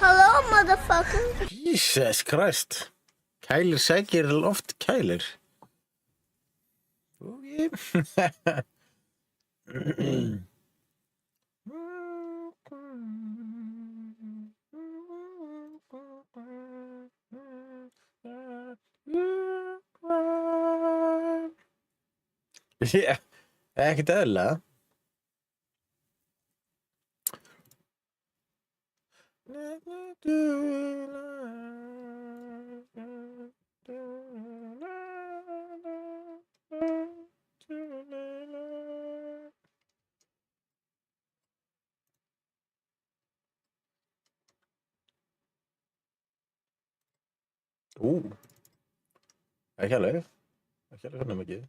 Hello, motherfucker. Jesus Christ. Kælir sækir loft kælir. Okay. Já, ekkert eðlilega. Ekki alveg svona mikið.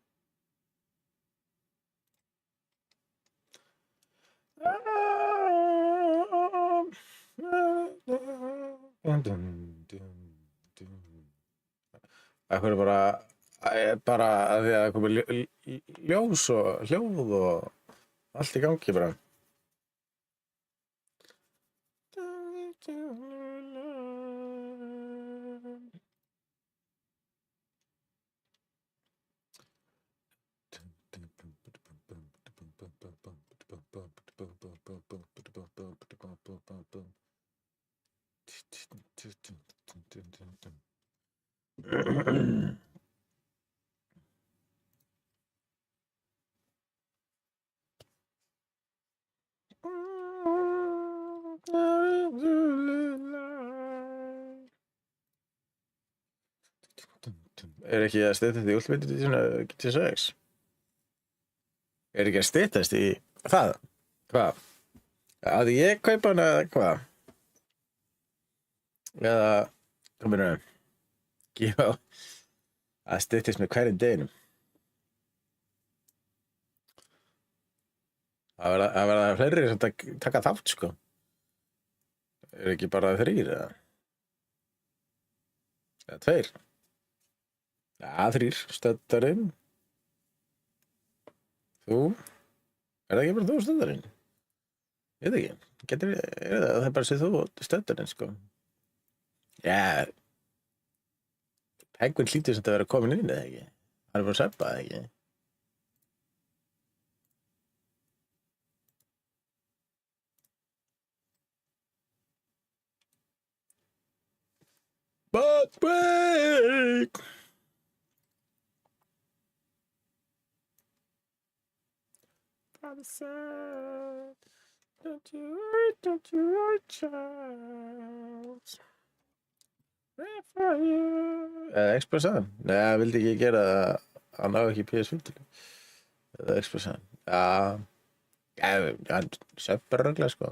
Það er bara að því að það komið ljós og hljóð og allt í gangi bara. Er ekki að styttast í Ultimate Edition GTA 6? Er ekki að styttast í það? Hvað? Að ég kaupa hana eða hvað? Eða, hvað meina, gefa að styttast með hverjum deginum? Það verða fleiri sem taka þátt, sko. Er ekki bara 3 eða? Eða 2? Ja, 3, stöddarinn. Þú? Er það ekki bara þú stöddarinn? Ég veit ekki. Það er bara að segja þú stöddarinn, sko. Já. Penguin hlýtur sem þetta vera komin inn, eða ekki? Hann er bara að söppa, eða ekki? Butt break! Father said, don't you worry, child. Wait for you. Expressan? Nei, hann vildi ekki gera það. Hann á ekki PS5 til. Eða Expressan. Já, hann söppar röglega, sko.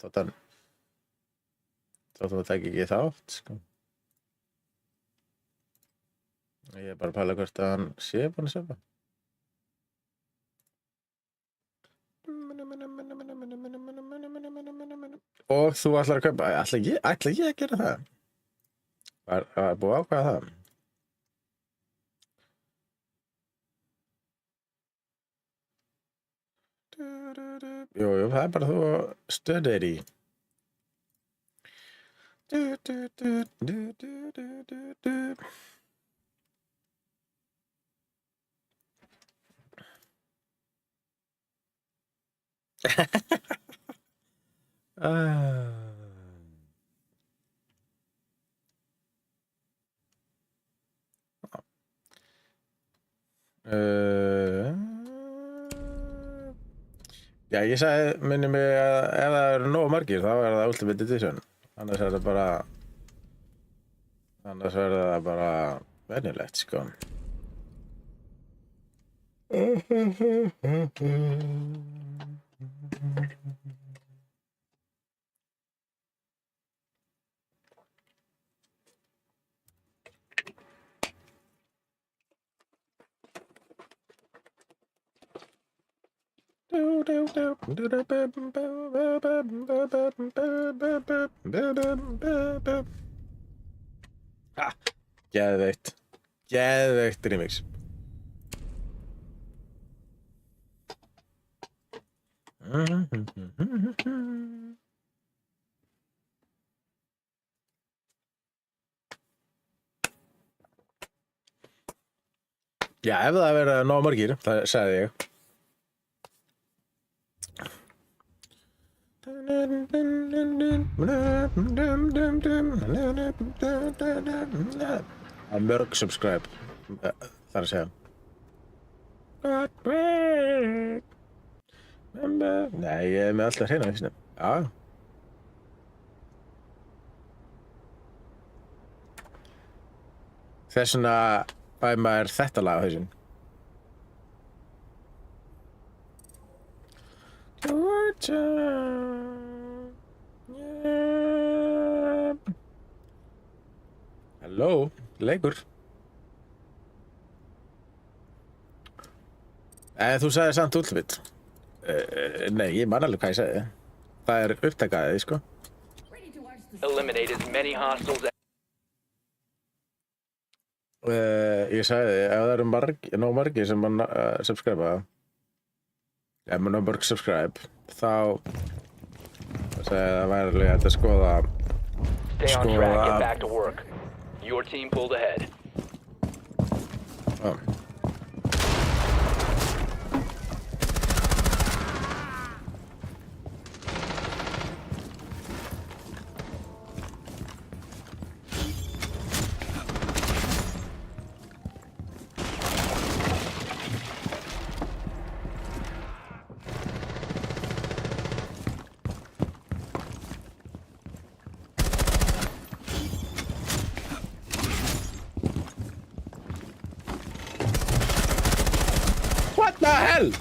Þótt hann taki ekki þátt, sko. Ég er bara að pæla hvort að hann sé búinn að söppa. Og þú ætlar að kaupa, ætla ég að gera það? Var búið að ákveða það? Jú, það er bara þú stöðir í. Já, ég sagði, minni mig að ef það eru nógu margir, þá er það Ultimate Edition. Annars er það bara venjulegt, sko. Ah, geðveikt. Geðveikt remix. Já, ef það verða nóg margir, það sagði ég. Að mörg subscribe, þar að segja. Nei, ég er með alltaf hreina, finnst það. Já. Þess vegna fæ maður þetta lag á hausinn. Halló, leikur. Þú sagði samt Ultimate. Nei, ég man alveg hvað ég sagði. Það er upptakaðið, sko. Eliminate as many hostiles as Ég sagði, ef það eru nóg margir sem mann subscribe, ef maður nóg mörg subscribe, þá sagði það væri alveg hægt að skoða stay on track, get back to work. Your team pulled ahead. Ó. What the hell?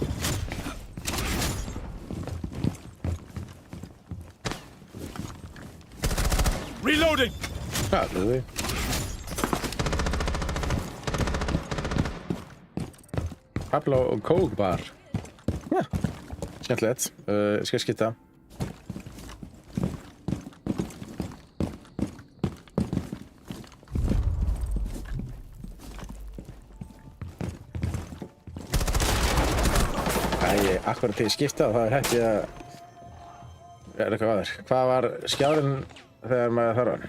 Reloading! Hvað er þið? Pablo og Coke bar. Ja, skemmtilegt. Skal skipta. Akkurat til ég skipta og það er hægt ég að er eitthvað aður. Hvað var skjárinn þegar maður þarf hann?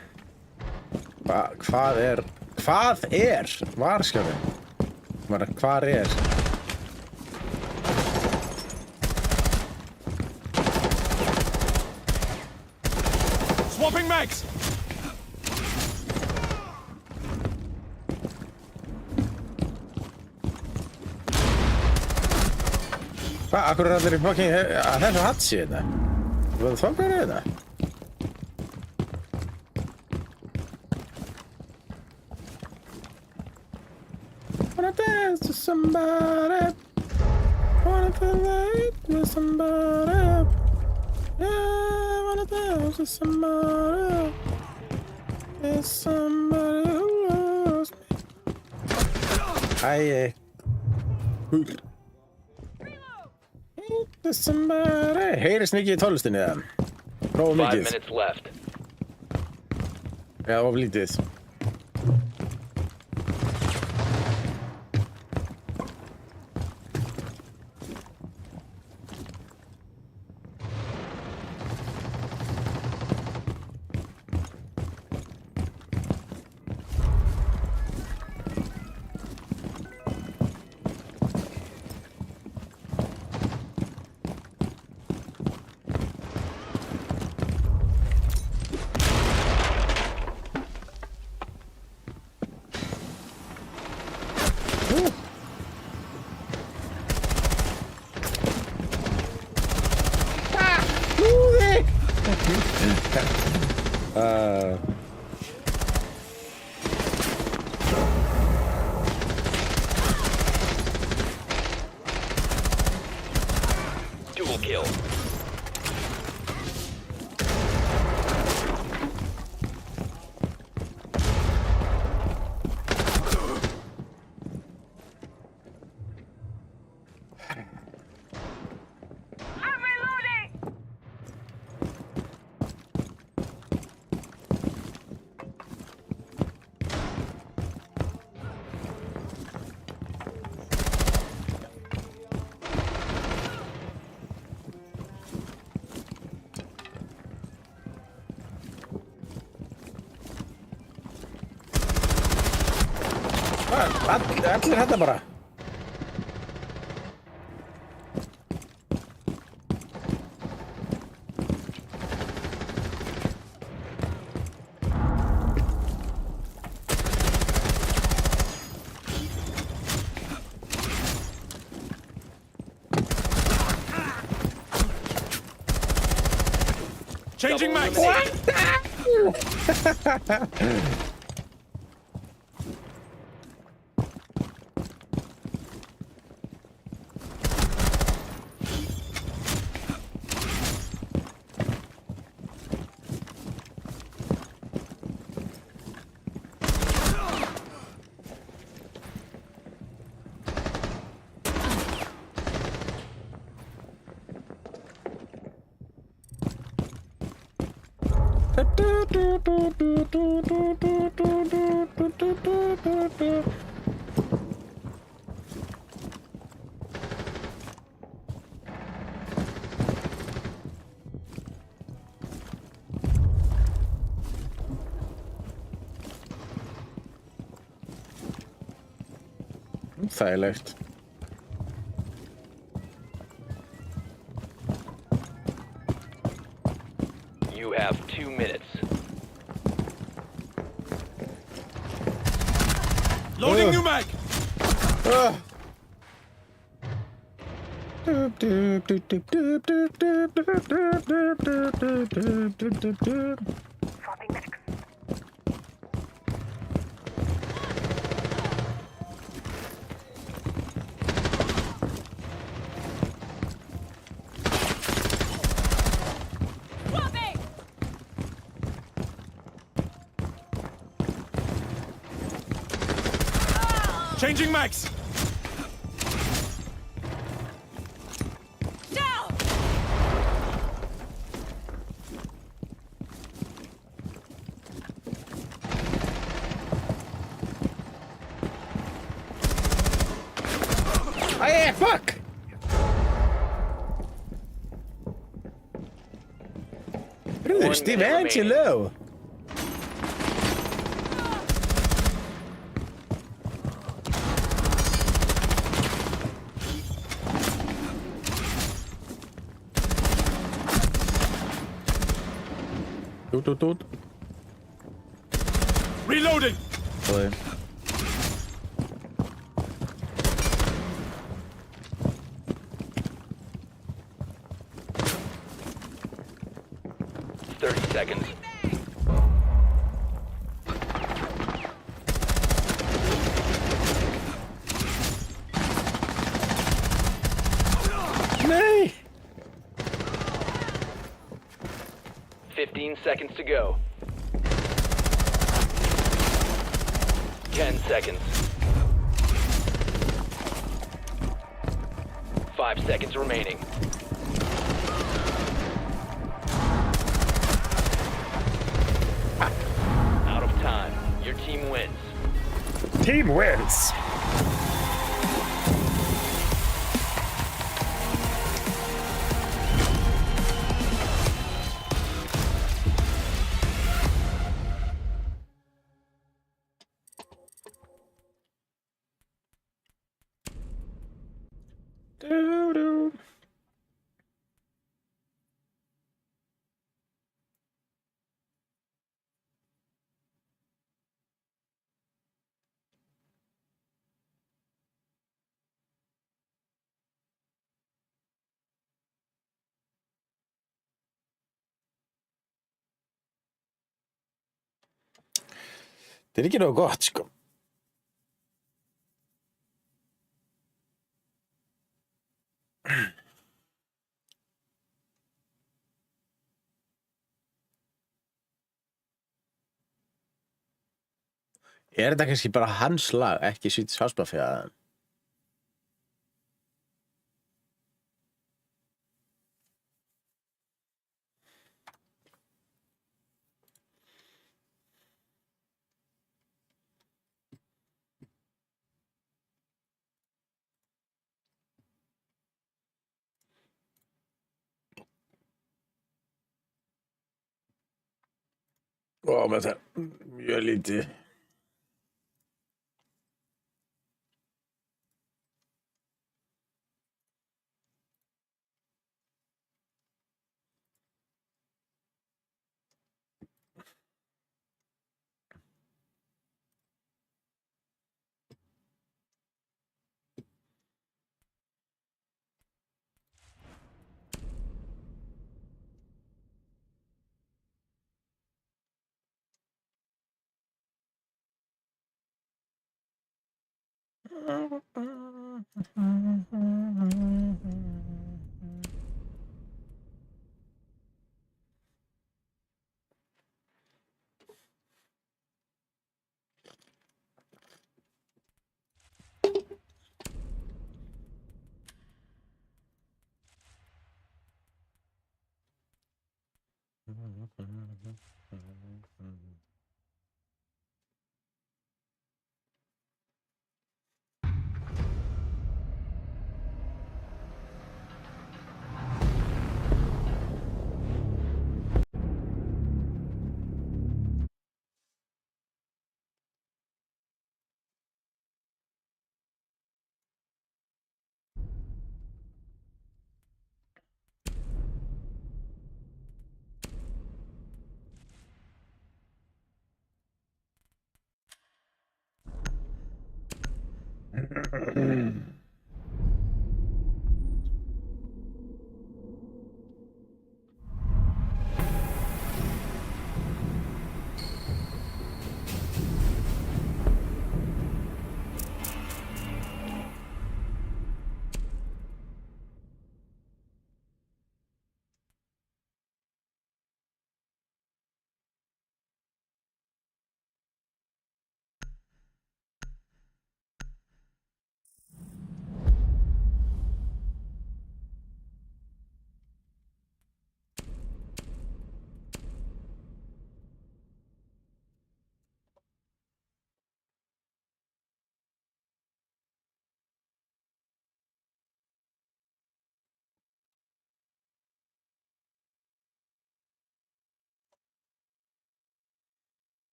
Hvað var skjárinn? Hvar er? Swapping mags! Hvað? Akkur er allir í fucking að þessu hatsi hérna? Hvað það er þetta? Wanna dance to somebody. Wanna dance with somebody. Yeah, wanna dance with somebody. There's somebody who loves me. Æi. There's somebody. Heyrist mikið í tónlistinni það. Prófa 5 mikið. minutes left. Já, of lítið. kill. Allir þetta bara. Changing mags. Þægilegt. You have 2 minutes. Loading new mag. Changing mags. Hey, fuck! Brother, Steve Angelo! Doot. Reloading. Play. Seconds. Nee! 15 seconds to go. 10 seconds. 5 seconds remaining. Out of time. Your team wins. Team wins! Doo-doo. Det er ikke noe godt, sko. Er þetta kannski bara hans lag, ekki Swedish House Mafia? Men det mjög lítið.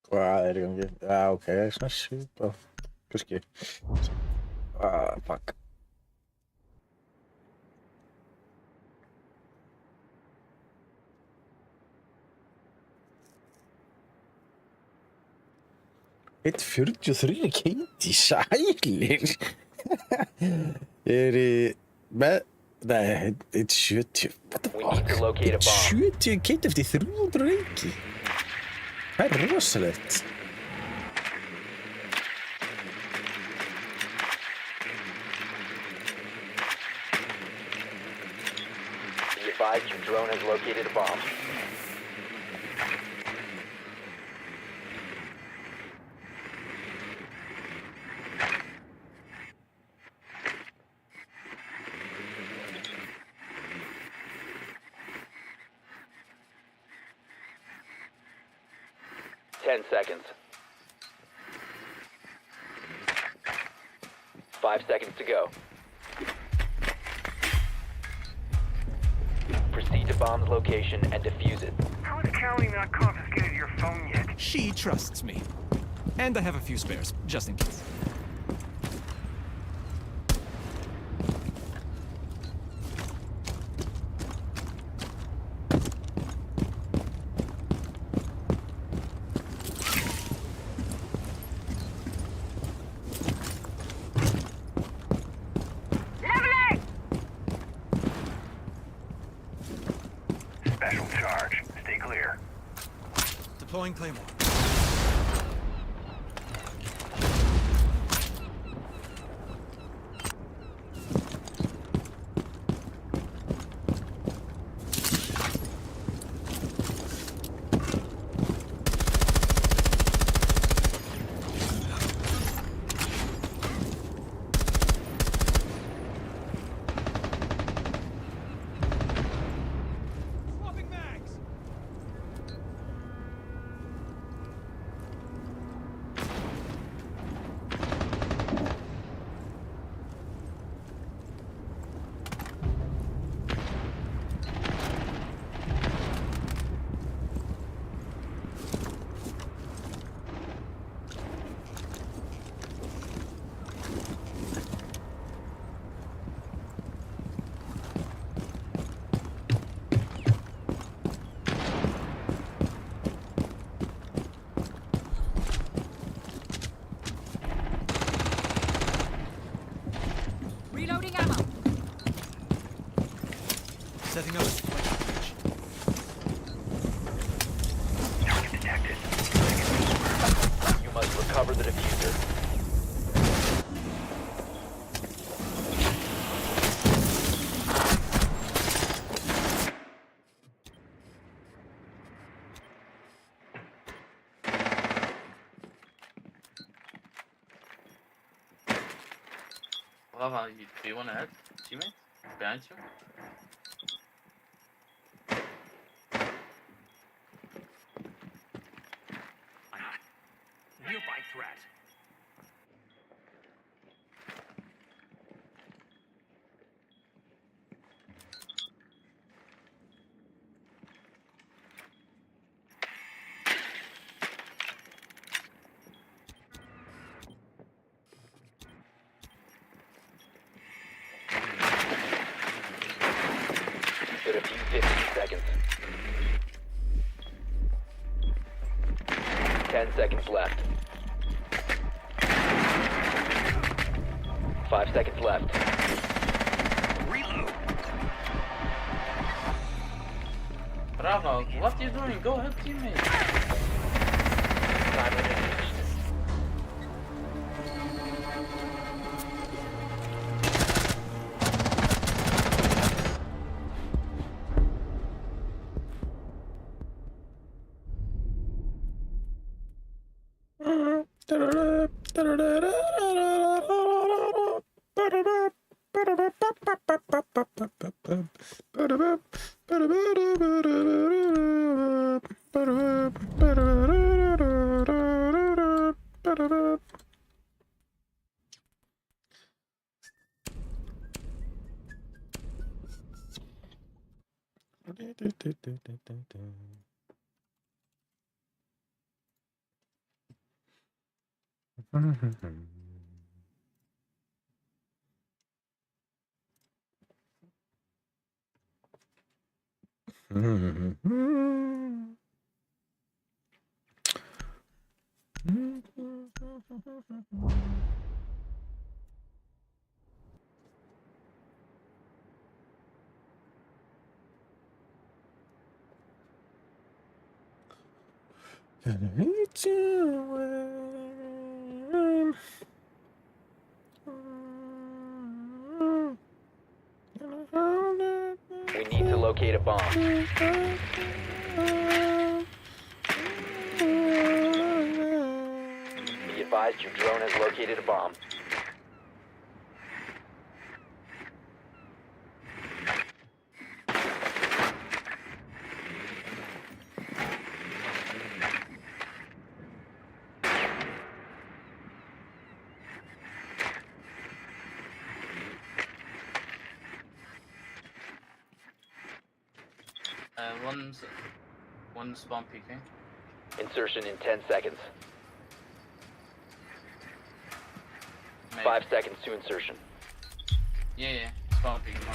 Hvað í gangi? Já, ok, svona svipað. Kannski. Fuck. Eitt 43 Katie, sælir. Ég í með... Nei, 170. What the We need to fuck? locate a bomb. 170 Katie eftir 300 reiki. Það rosalegt. Be advised your drone has located a bomb. Ten seconds. 5 seconds to go. Proceed to bomb's location and defuse it. How has county not confiscated your phone yet? She trusts me. And I have a few spares, just in case. Special charge. Stay clear. Deploying Claymore. Lava, do you want to add? Teammate? Behind you? Nearby threat. Should have you 15 seconds. 10 seconds left. 5 seconds left. Reload. Bravo, what are you doing? Go ahead, teammate. Time limit reached. We need to locate a bomb. Be advised your drone has located a bomb. One spawn peeking. Insertion in 10 seconds. Maybe. 5 seconds to insertion. Yeah, spawn peeking.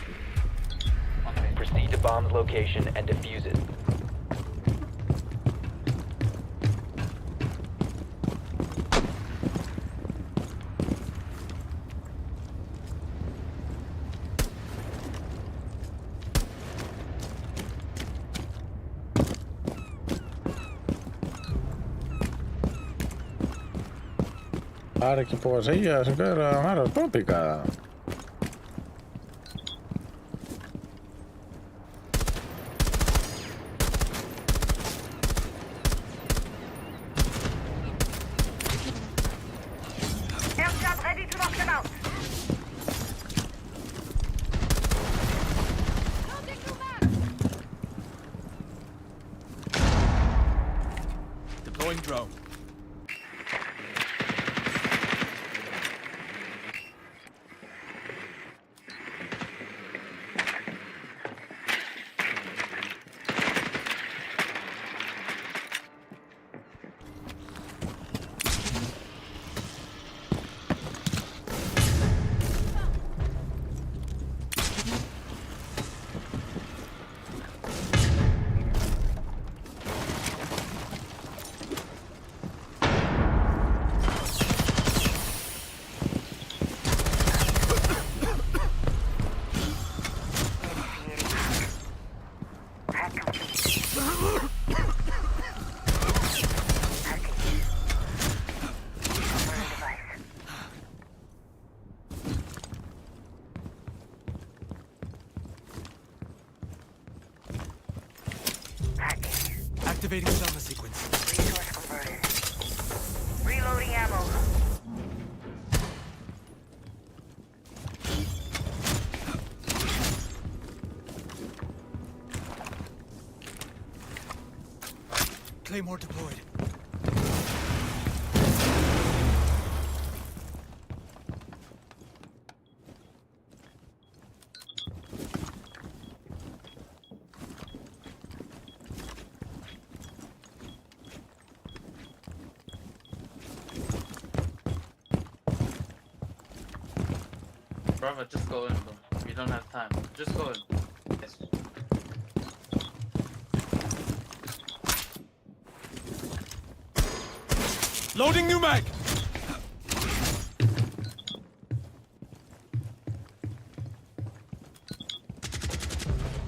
One peek. Proceed to bomb's location and defuse it. Það ekki búið að segja þessum gauður að hann var að spápíka það. Aircraft ready to knock them out. Deploying drone. Activating summer sequence. Resource converted. Reloading ammo. Claymore deployed. Brother, just go in, bro. We don't have time. Just go in. Yes. Loading new mag!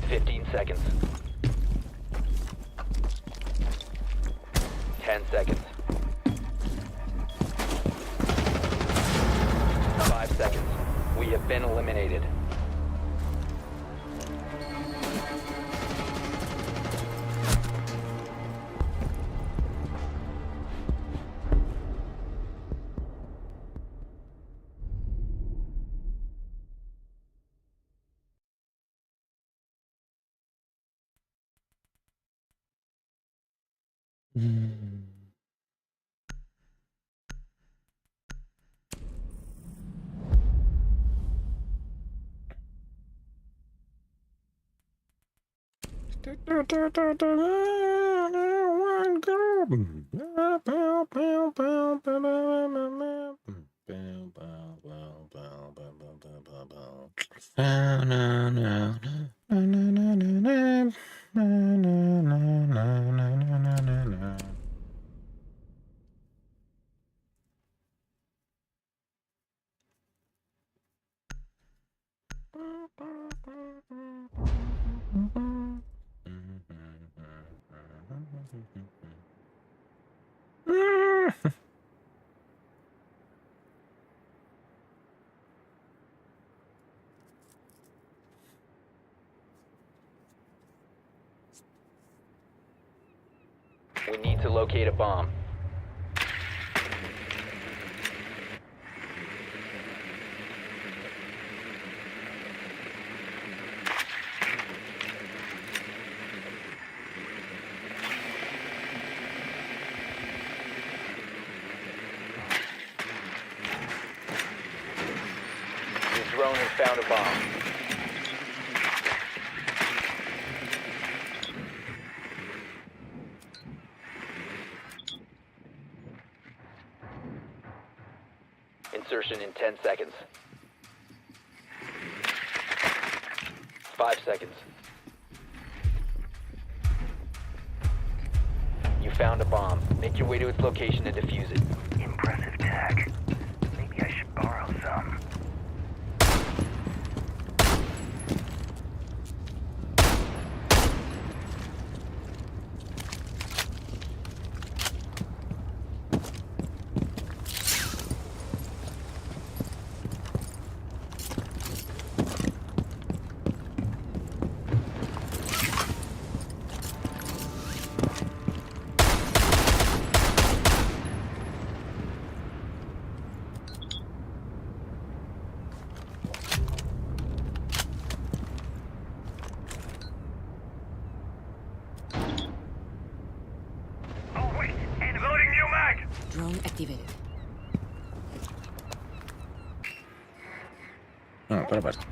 15 seconds. 10 seconds. 5 seconds. We have been eliminated. We need to locate a bomb. Your drone has found a bomb. Insertion in 10 seconds. 5 seconds. You found a bomb. Make your way to its location and defuse it. Impressive tech. Maybe I should borrow some. Drone activated. Ah, para parte.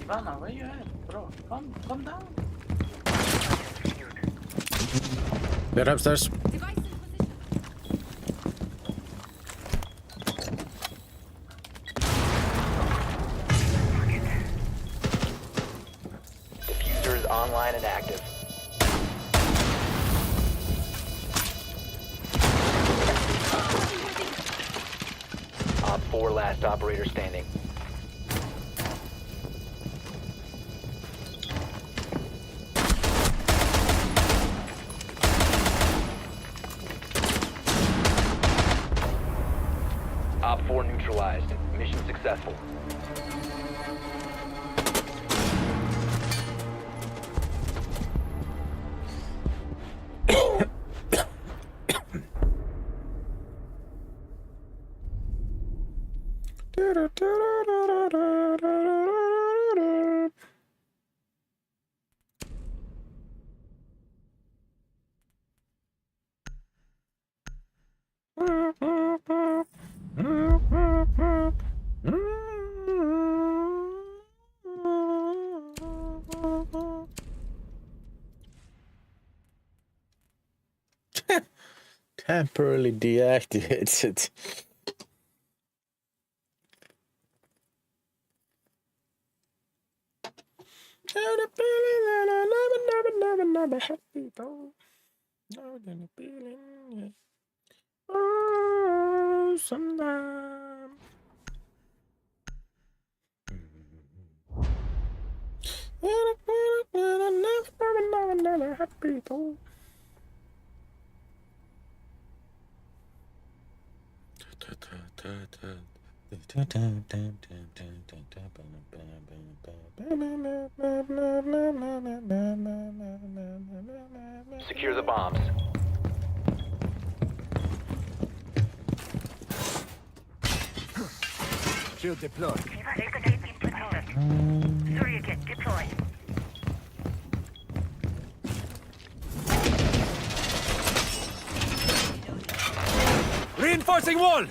Ivana, where you at, bro? Come down. They're upstairs. Device in position. Diffuser is online and active. Op 4 last operator standing. Op 4 neutralized. Mission successful. Temporarily deactivated. Never happy though. No, then a feeling. Oh, sometime. Never happy though. Secure the bombs. Shield deployed. Surya get deployed. Reinforcing wall!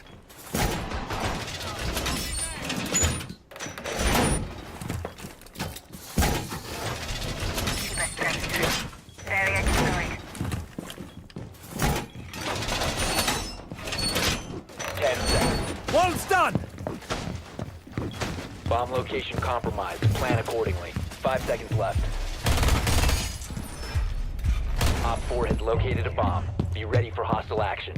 Barrier deployed. 10 seconds. Wall's done! Bomb location compromised. Plan accordingly. 5 seconds left. Op 4 has located a bomb. Be ready for hostile action.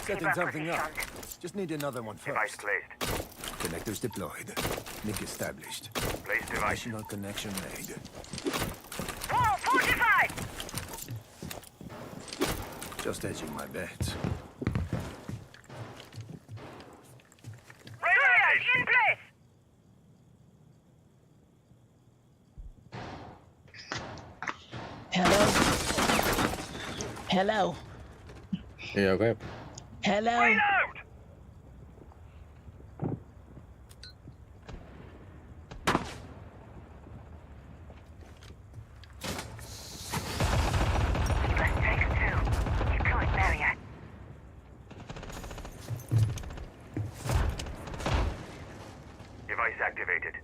Setting something up. Just need another one Device first. placed. Connectors deployed. Link established. Place device. National connection made. Wall fortified! Just edging my bets. Barriers in place! Hello? Hello? Yeah, okay. Hello? Reload! Let's take two. Deployed barrier. Device activated.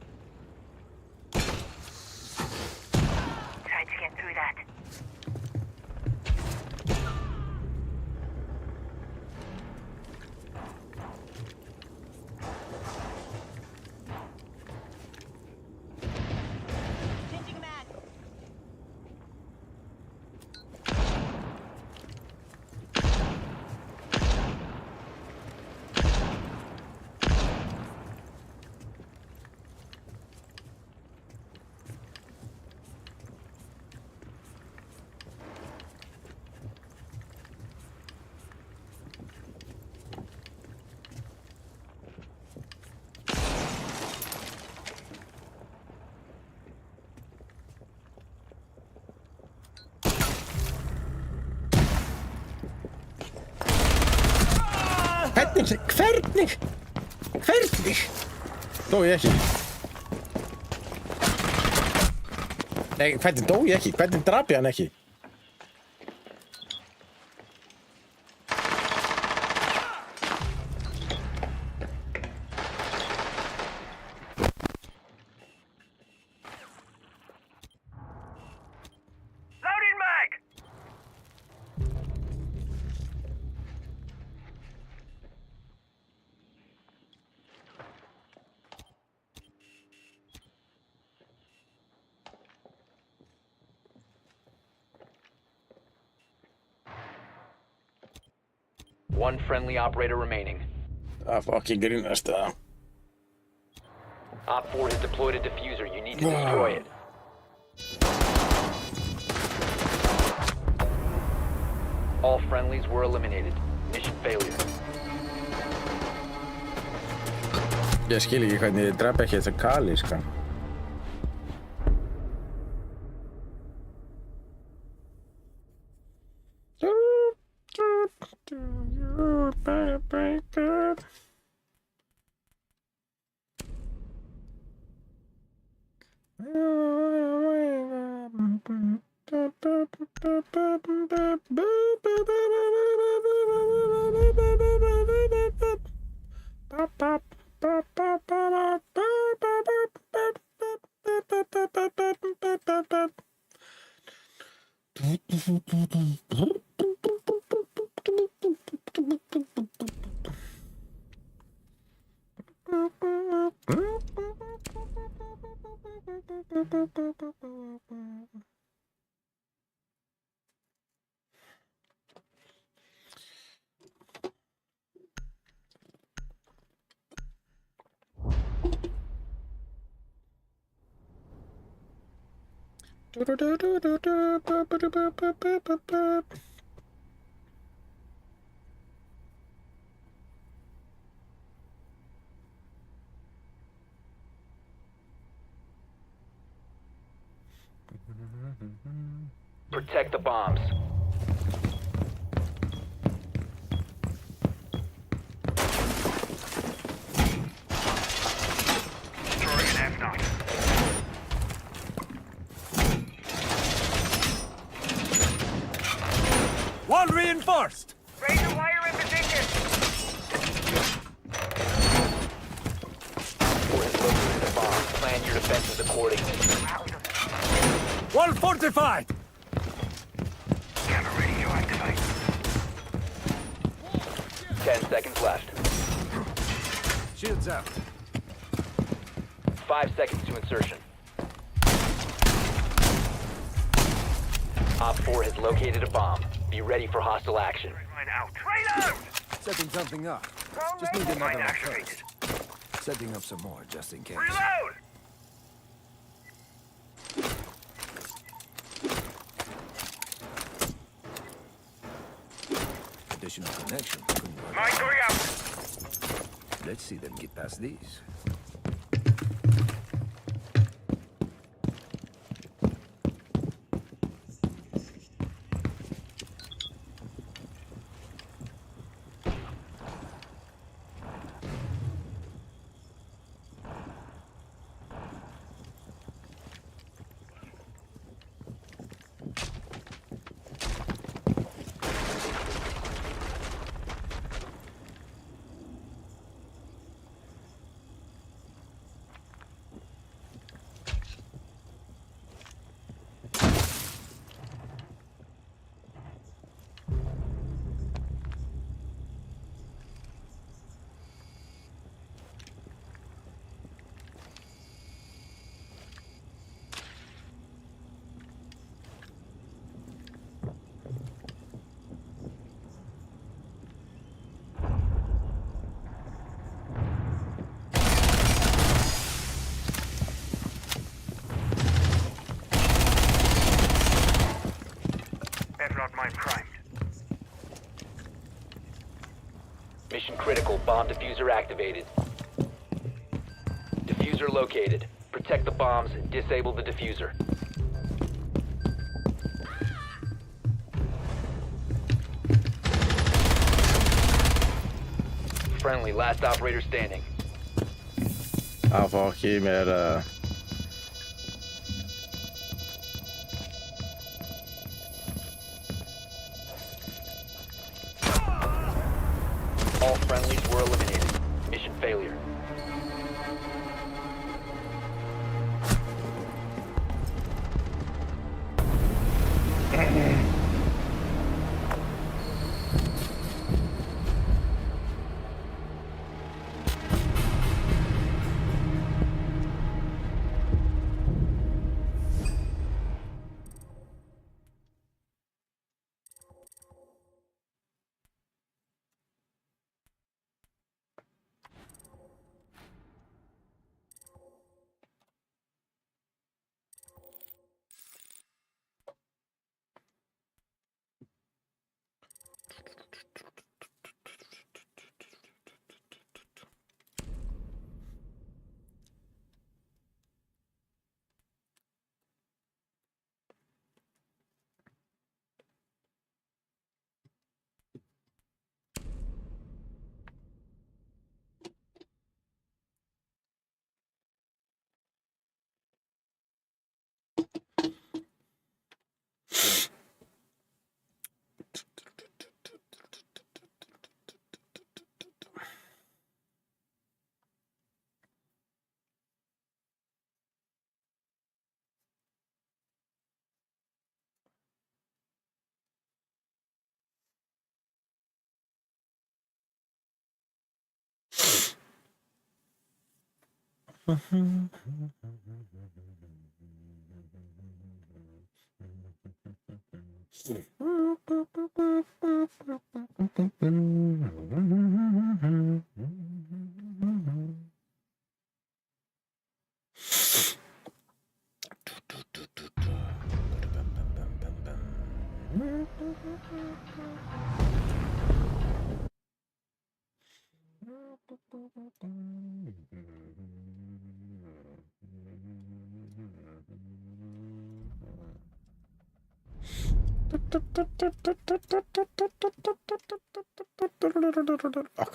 Trying to get through that. Hvernig? Dó ég ekki? Nei, hvernig dó ég ekki? Hvernig drap ég hann ekki? Loading mag! One friendly operator remaining. Fucking grínast það. Op 4 has deployed a diffuser. You need to destroy it. All friendlies were eliminated. Mission failure. Ég skil ekki hvernig ég drap ekki þessa Kali, sko. Protect the bombs. Throwing an F-Knot. Wall reinforced! Razor wire in position. Or has located the bomb. Plan your defenses accordingly. Wall fortified! Camera ready to activate. 10 seconds left. Shields out. 5 seconds to insertion. Op 4 has located a bomb. Be ready for hostile action. Mine out. Reload! Setting something up. Wrong Just need razor another mine one activated. first. Setting up some more, just in case. Reload! Additional connection. Couldn't work. Mine going out. Let's see them get past these. F-Knot mine primed. Mission critical. Bomb diffuser activated. Diffuser located. Protect the bombs and disable the diffuser. Friendly, last operator standing. Ja, får ikke mer All friendlies were eliminated. Mission failure. Akkur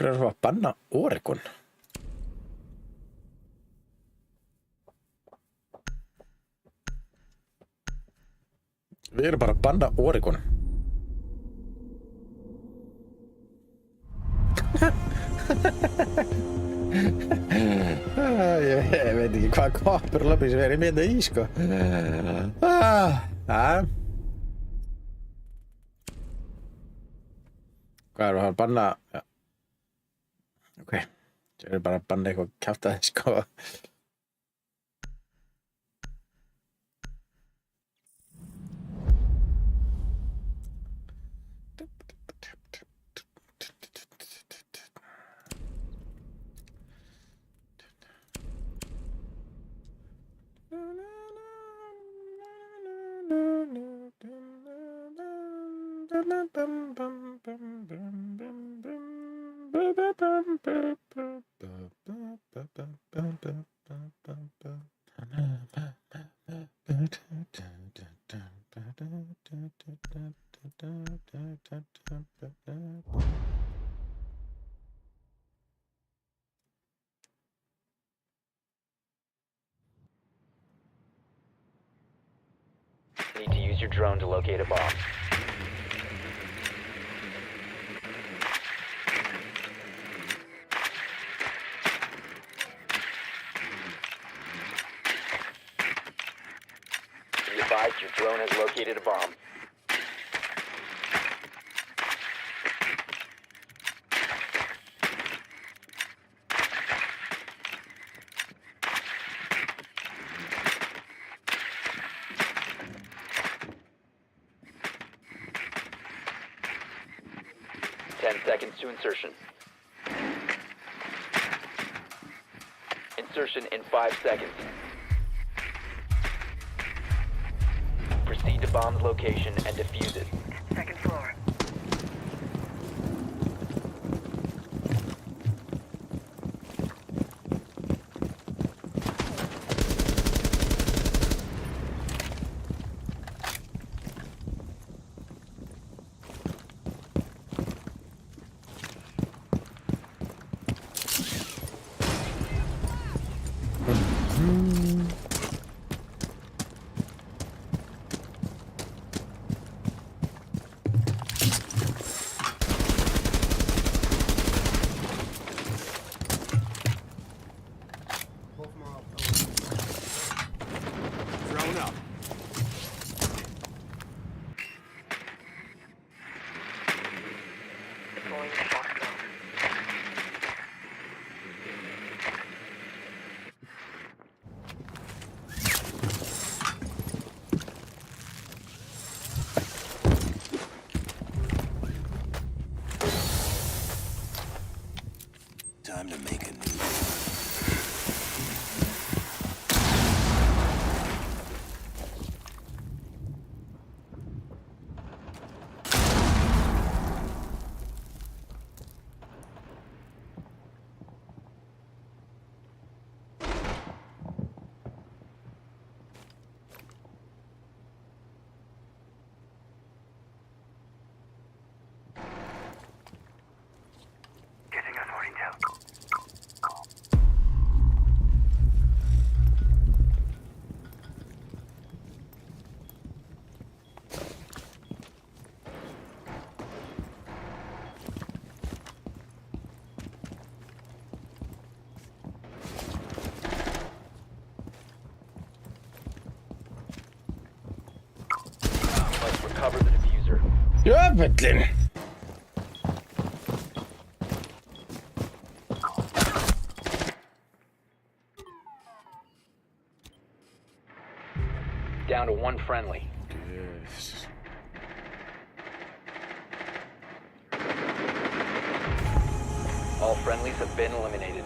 er það að banna Oregon? Við erum bara að banna Oregon. Ég veit ekki hvað koppur löpis verið með í, sko. Hvað erum við að banna? Ja. Ok, ég er bara að banna eitthvað kjaftaði, sko. Need to use your drone to locate a bomb. Be advised, your drone has located a bomb. Seconds to insertion. Insertion in 5 seconds. Proceed to bomb's location and defuse it. Second floor. Drone up. Deploying shock drone. Time to make a new. Getting us more intel. Must recover the diffuser. Jöfullinn! Down to one friendly. Yes. All friendlies have been eliminated.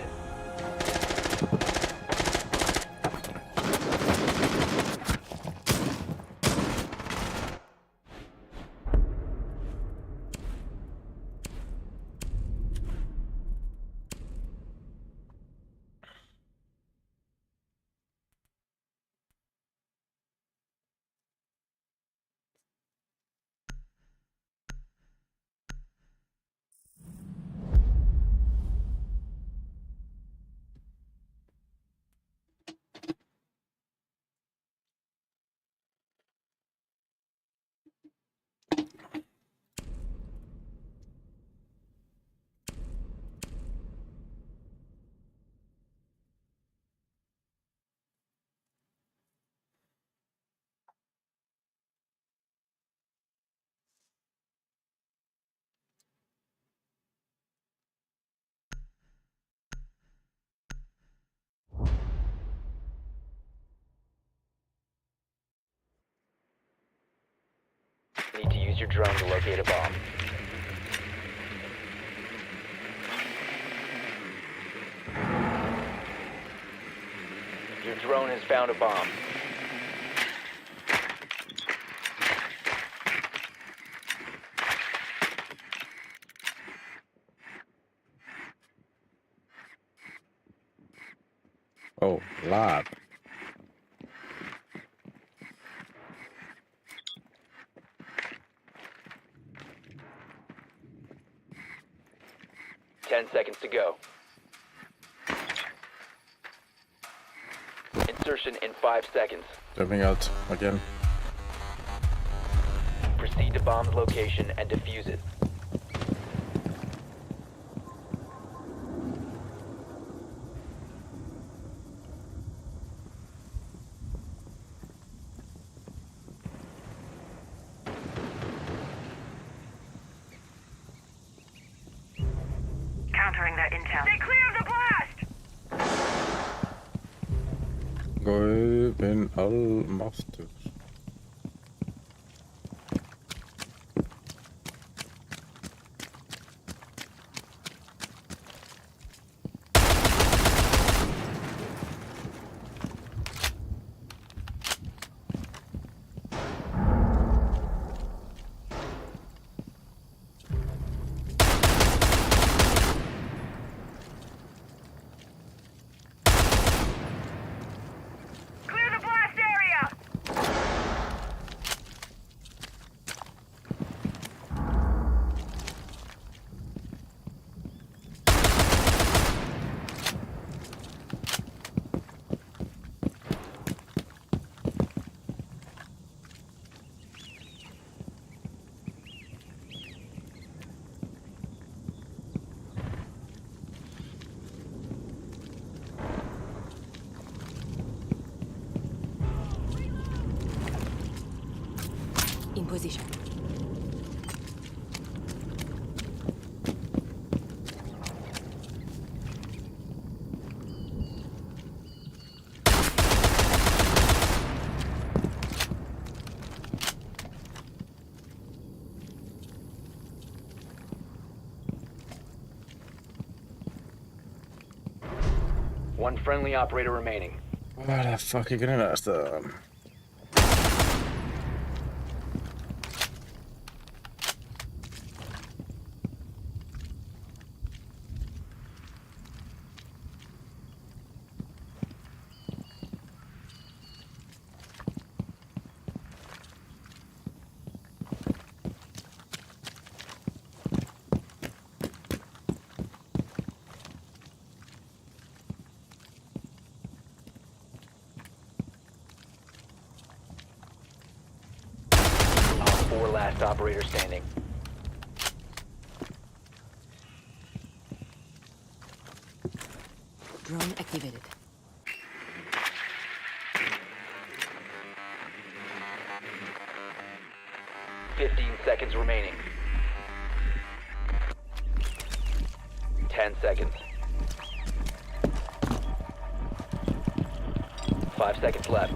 Need to use your drone to locate a bomb. Your drone has found a bomb. Oh, lab. Ten seconds to go. Insertion in 5 seconds. Jumping out again. Proceed to bomb's location and defuse it. Countering that intel. Stay clear of the blast! Guð minn almáttugur. Clear the blast area! In position. One friendly operator remaining. Vad the fuck är grannast det? Four last operator standing. Drone activated. Seconds remaining. 10 seconds. 5 seconds left.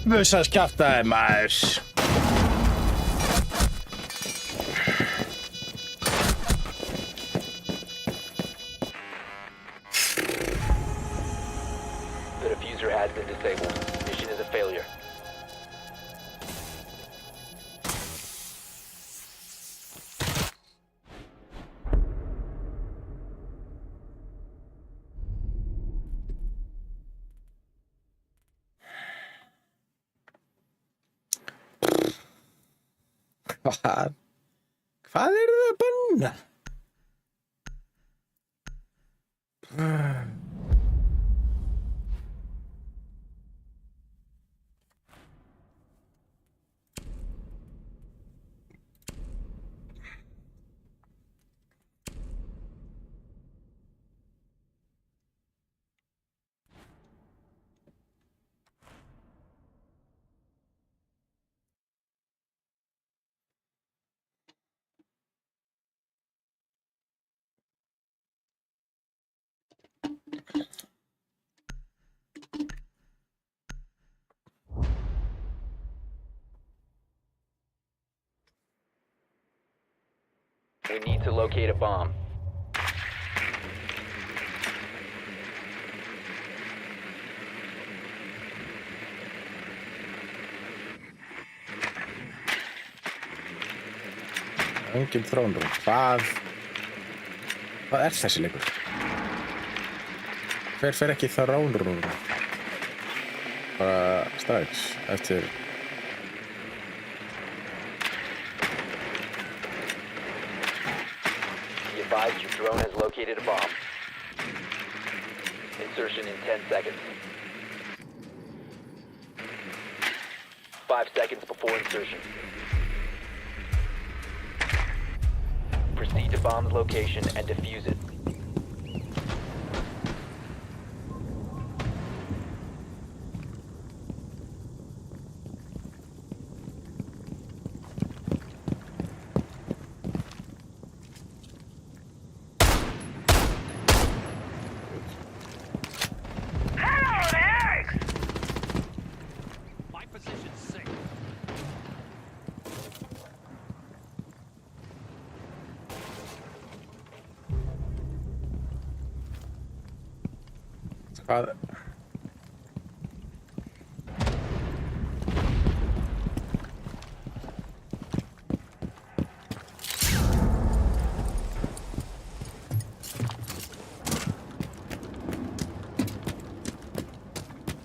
Musans kjaftaði maður. The diffuser has been disabled. Mission is a failure. Hvað eru það að banna? We need to locate a bomb. Engin þrónrúm. Hvað er þessi leikur? Hver fer ekki þrónrúm? Bara strax eftir... Be advised your drone has located a bomb. Insertion in 10 seconds. 5 seconds before insertion. Proceed to bomb's location and defuse it. My position's safe. Hvað?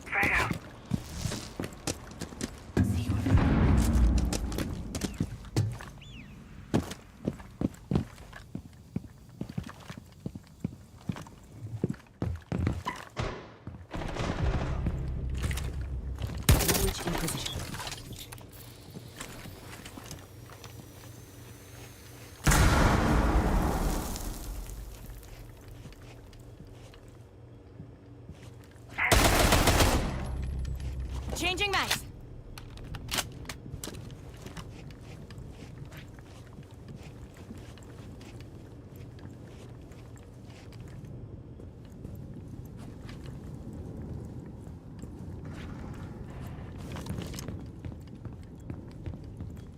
Frag out. Launch in position. Changing mags.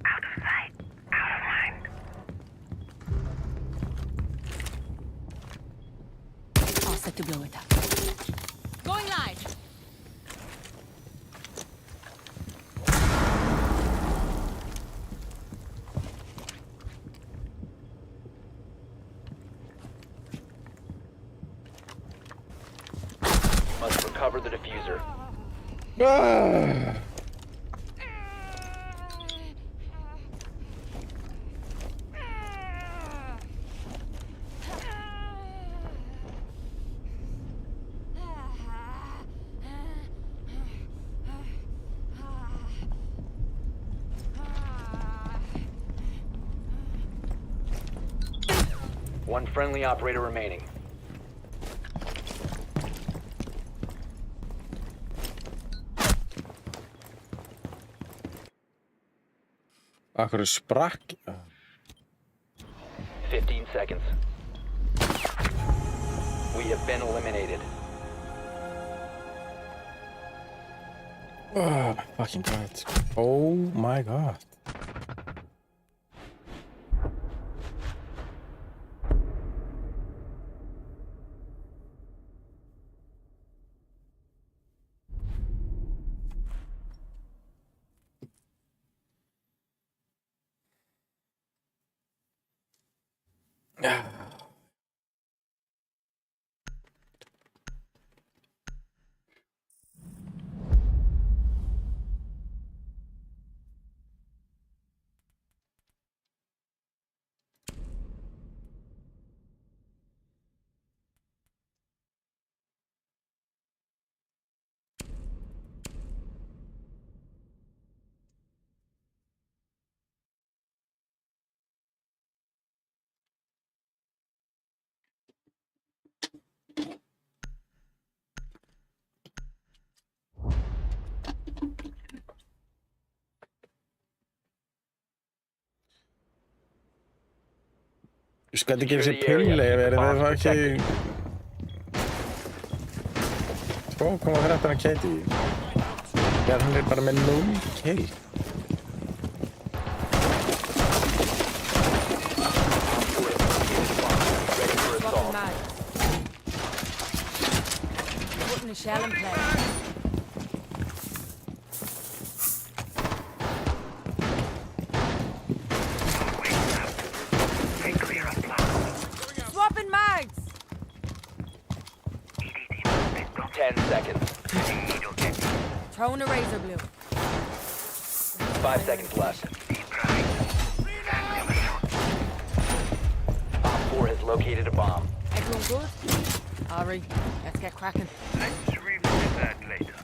Out of sight. Out of mind. All set to blow it up. Going live. Must recover the diffuser. Ah! One friendly operator remaining. Akkur sprakk. 15 seconds. We have been eliminated. Oh my fucking god. Oh my god. Ég skal ekki gera sér pulli ef þið var ekki 2,13 KD. Þegar hann bara með 0 kill. Swapping mag. Putting a shell in play. Stay clear of blocks. Swapping mags. 10 seconds. You'll get Throwing a razor blue. 5 seconds left. Op 4 has located a bomb. Everyone good? Ari, let's get cracking. Let's revisit that later.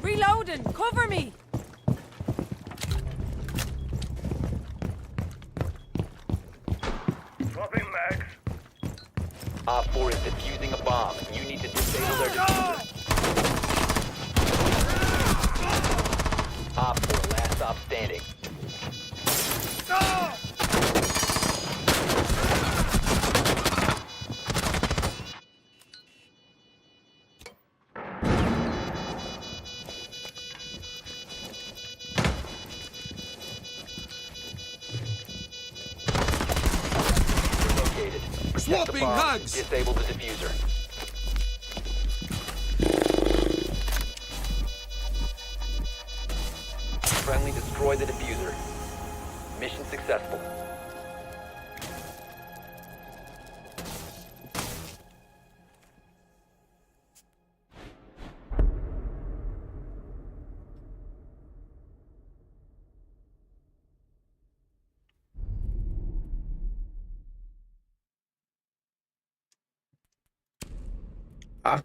Reloading! Cover me! Swapping mags. Op 4 is defusing a bomb. You need to disable their diffuser. Op 4, last stop standing. Located. Protect the Swapping bomb. hugs. Disable the diffuser. Friendly destroy the diffuser. Mission successful.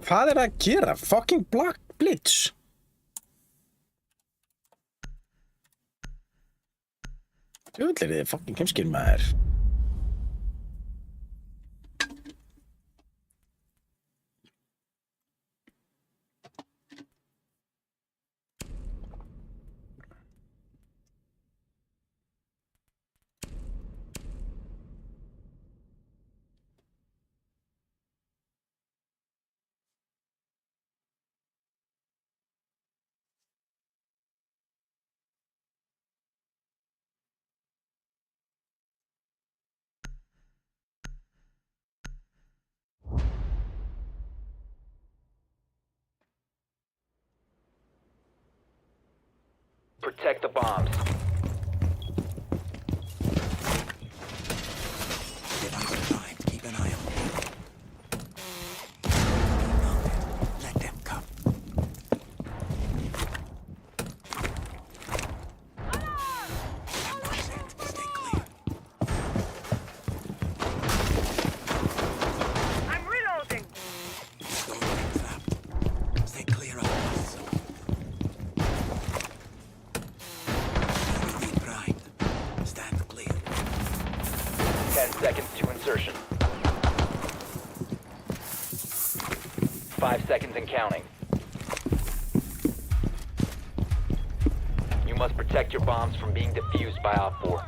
Hvað er að gera? Fucking Black Blitz. Djúvill er þið fucking heimskir maður. Protect the bombs. Get out of line. Keep an eye on them. Let them come. Stay clear. seconds to insertion. 5 seconds and counting. You must protect your bombs from being defused by Op 4.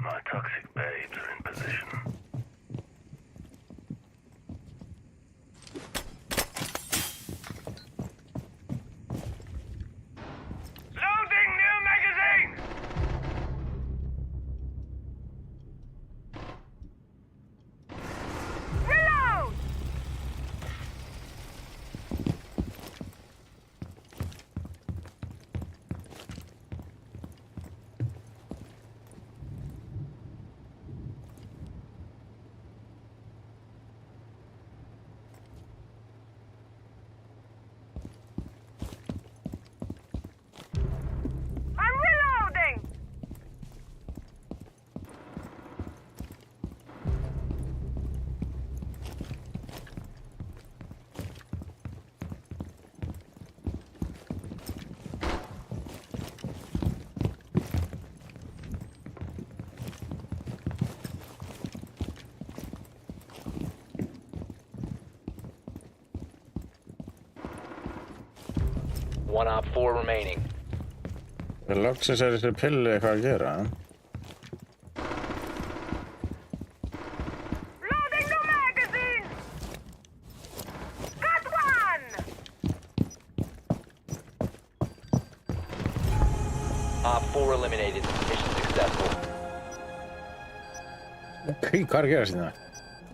My toxic babes are in position. Loading new magazine! Reload! I'm reloading! One Op 4 remaining. Loksins þessi pilli eitthvað að gera. Loading new magazine! Got one! Op 4 eliminated. Mission successful. Ok, hvað er að gera síðan?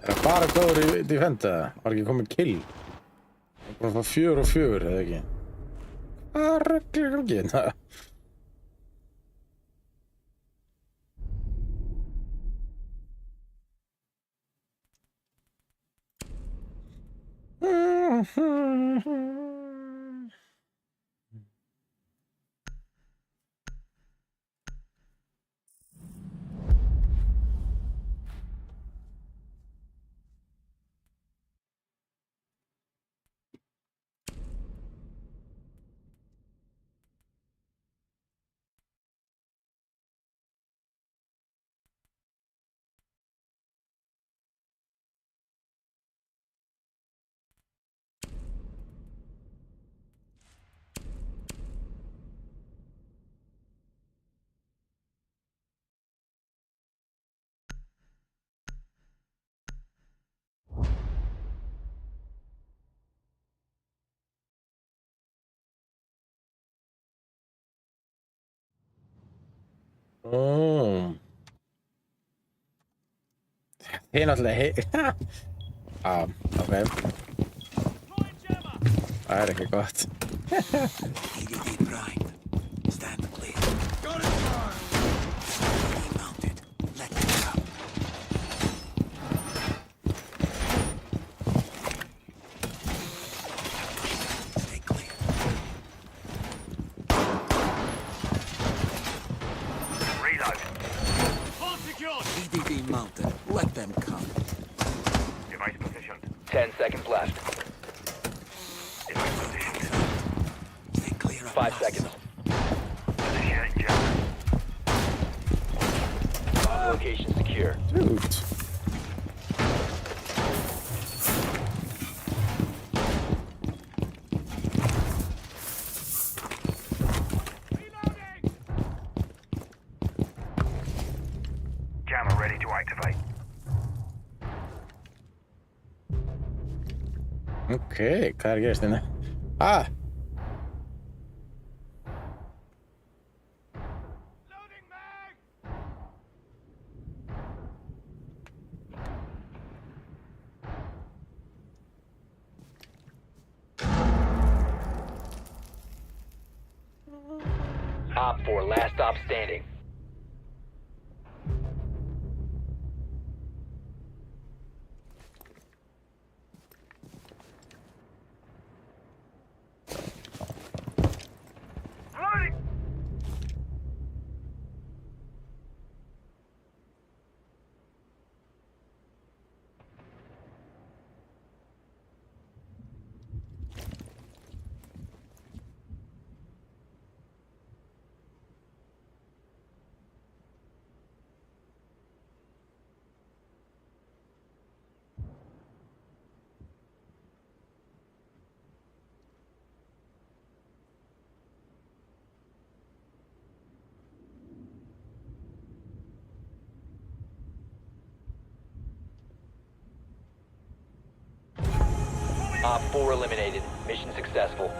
Það bara góður í defenda? Var ekki komið kill? Það er bara að fá 4 og 4, eða ekki? Hvað reglur er ekki þetta? Þið er náttúrulega ok. Það er ekki gott. EDD primed. Stand clear. Got it! EDD mounted. Let them come. Stay clear. Reload. EDD mounted. Let them come. Device positioned. 10 seconds left. Device positioned. Stay clear of 5 us. seconds. Position jammer. Bomb location secure. Dude. Jammer ready to activate. Ok, hvað er að gerast hérna? Op 4, last stop standing. Op 4 eliminated. Mission successful.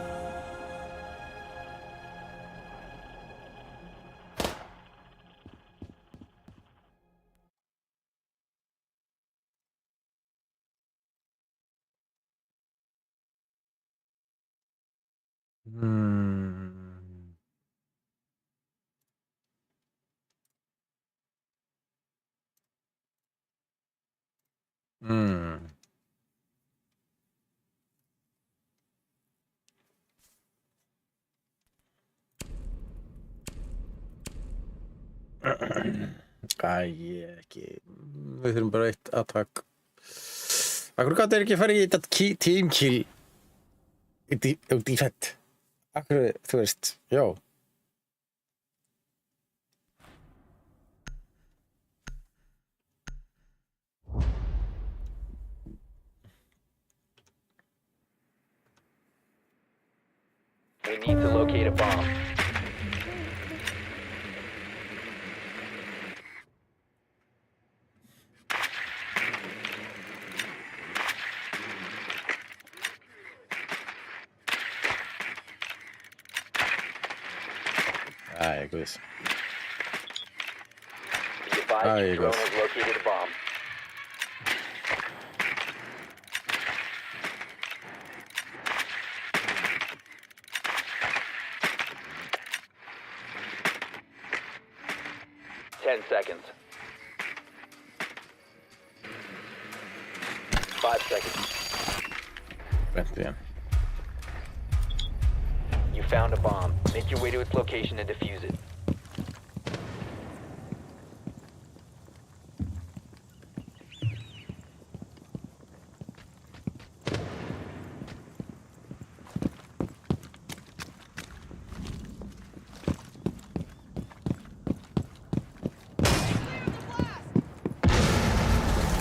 Hmm. Hmm. Æ, ekki. Við þurfum bara eitt attack. Akkur gæti ekki að fara í þetta team kill út í fett? Akkur, þú veist, já. We need to locate a bomb. Æ, guðs. Be advised There your you drone go. has located a bomb. Ten seconds. 5 seconds. Bent igen. You found a bomb. Make your way to its location and defuse it.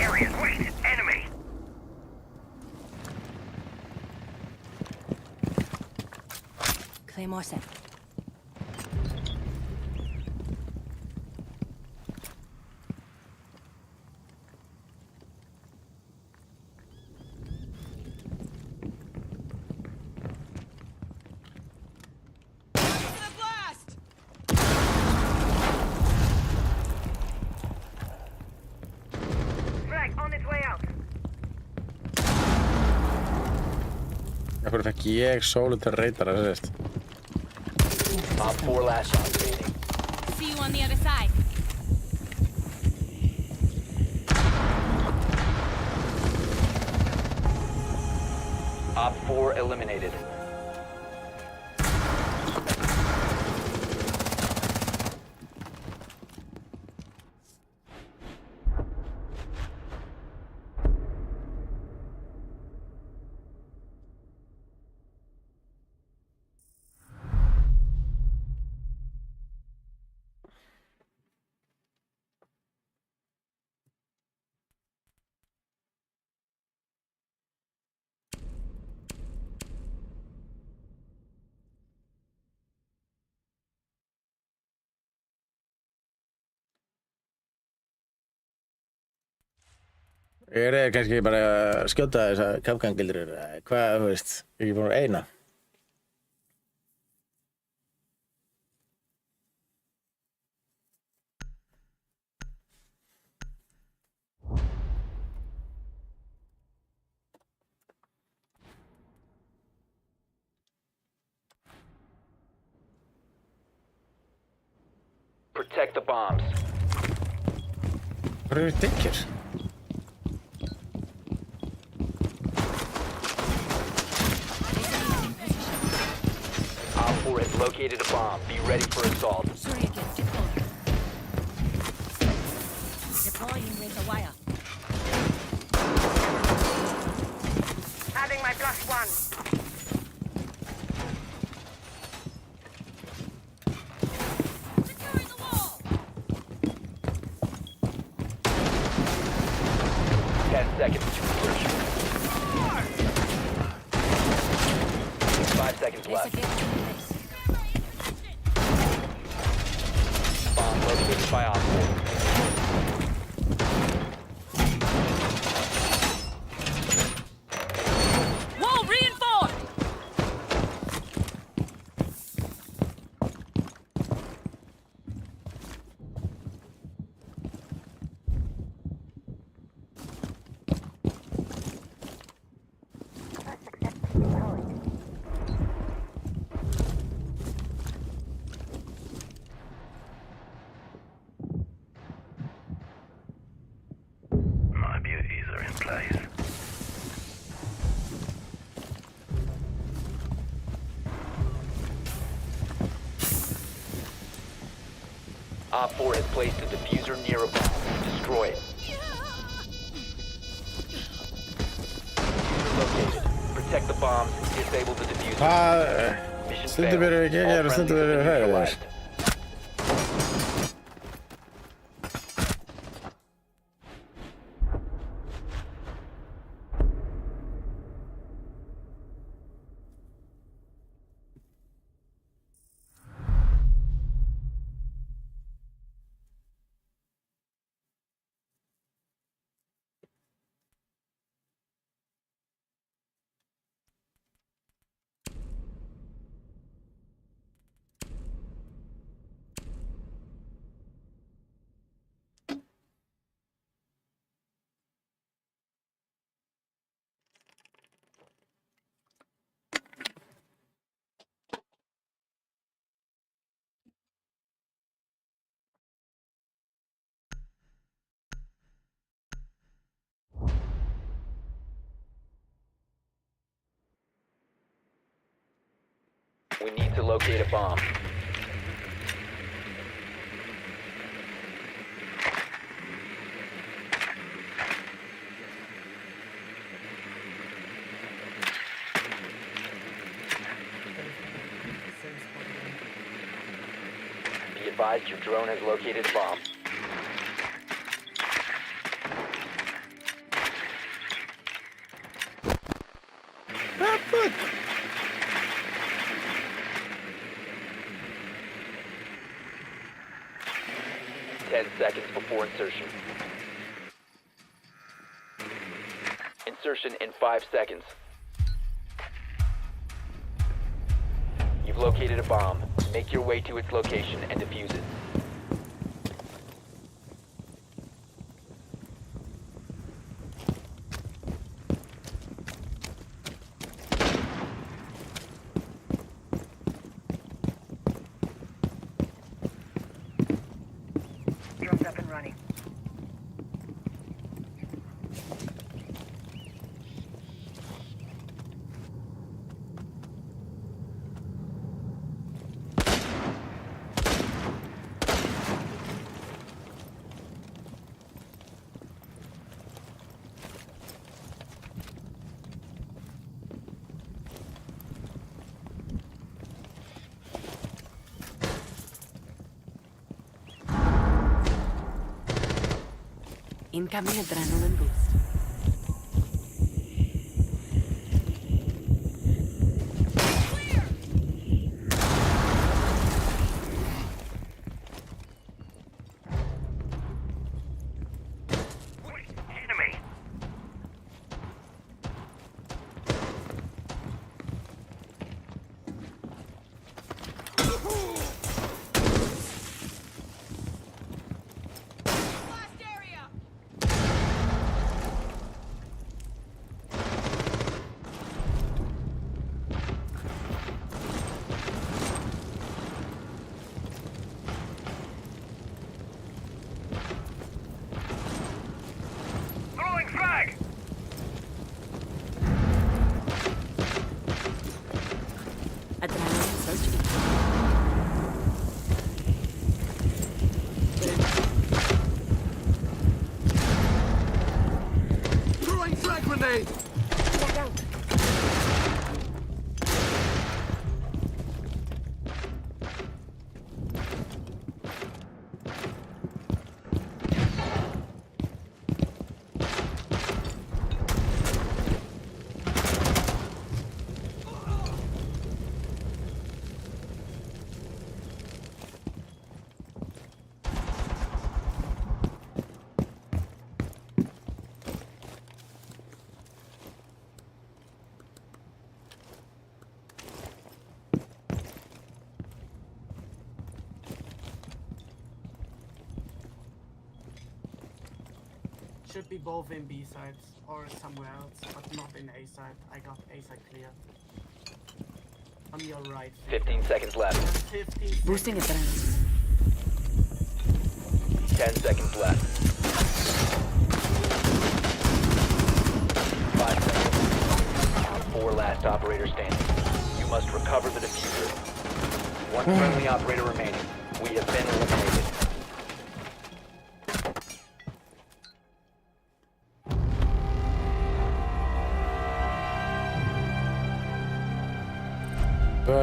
Areas, wait! Enemy! Claymore set. Frag on its way out! Akkur fekk ég sólutör reytara, sérst. Op 4 last shot standing. See you on the other side. Op 4 eliminated. Ég er kannski bara að skjóta þessa kafgangildur, hvað, þú veist, ég er ekki búin að eina. Protect the bombs. Hvað eru dikkir? Op 4 has located a bomb. Be ready for assault. Surya kit, deploy. Deploying razor wire. Adding my +1. Securing the wall. 10 seconds to insertion. 5 seconds Razor left. kit in place. Bomb located by Op 4. Wall Op 4 has placed a diffuser near a bomb. Destroy it. Diffuser located. Protect the bombs. Disable the diffuser. Mission Stundum failed. eru ekki All geggjær og stundum friendlies eru have been hræðilegir. neutralized. We need to locate a bomb. Be advised your drone has located a bomb. Ah, fuck! 10 seconds before insertion. Insertion in 5 seconds. You've located a bomb. Make your way to its location and defuse it. Drone's up and running. Incoming adrenaline boost. Enemy. Throwing frag. Adrenaline surge. Throwing frag grenade! Should be both in B sides or somewhere else, but not in A side. I got A side clear. On your right. 15 seconds left. 15 Boosting adrenaline. 10 seconds left. 5 seconds. 4 last operator standing. You must recover the diffuser. One friendly operator remaining. We have been eliminated.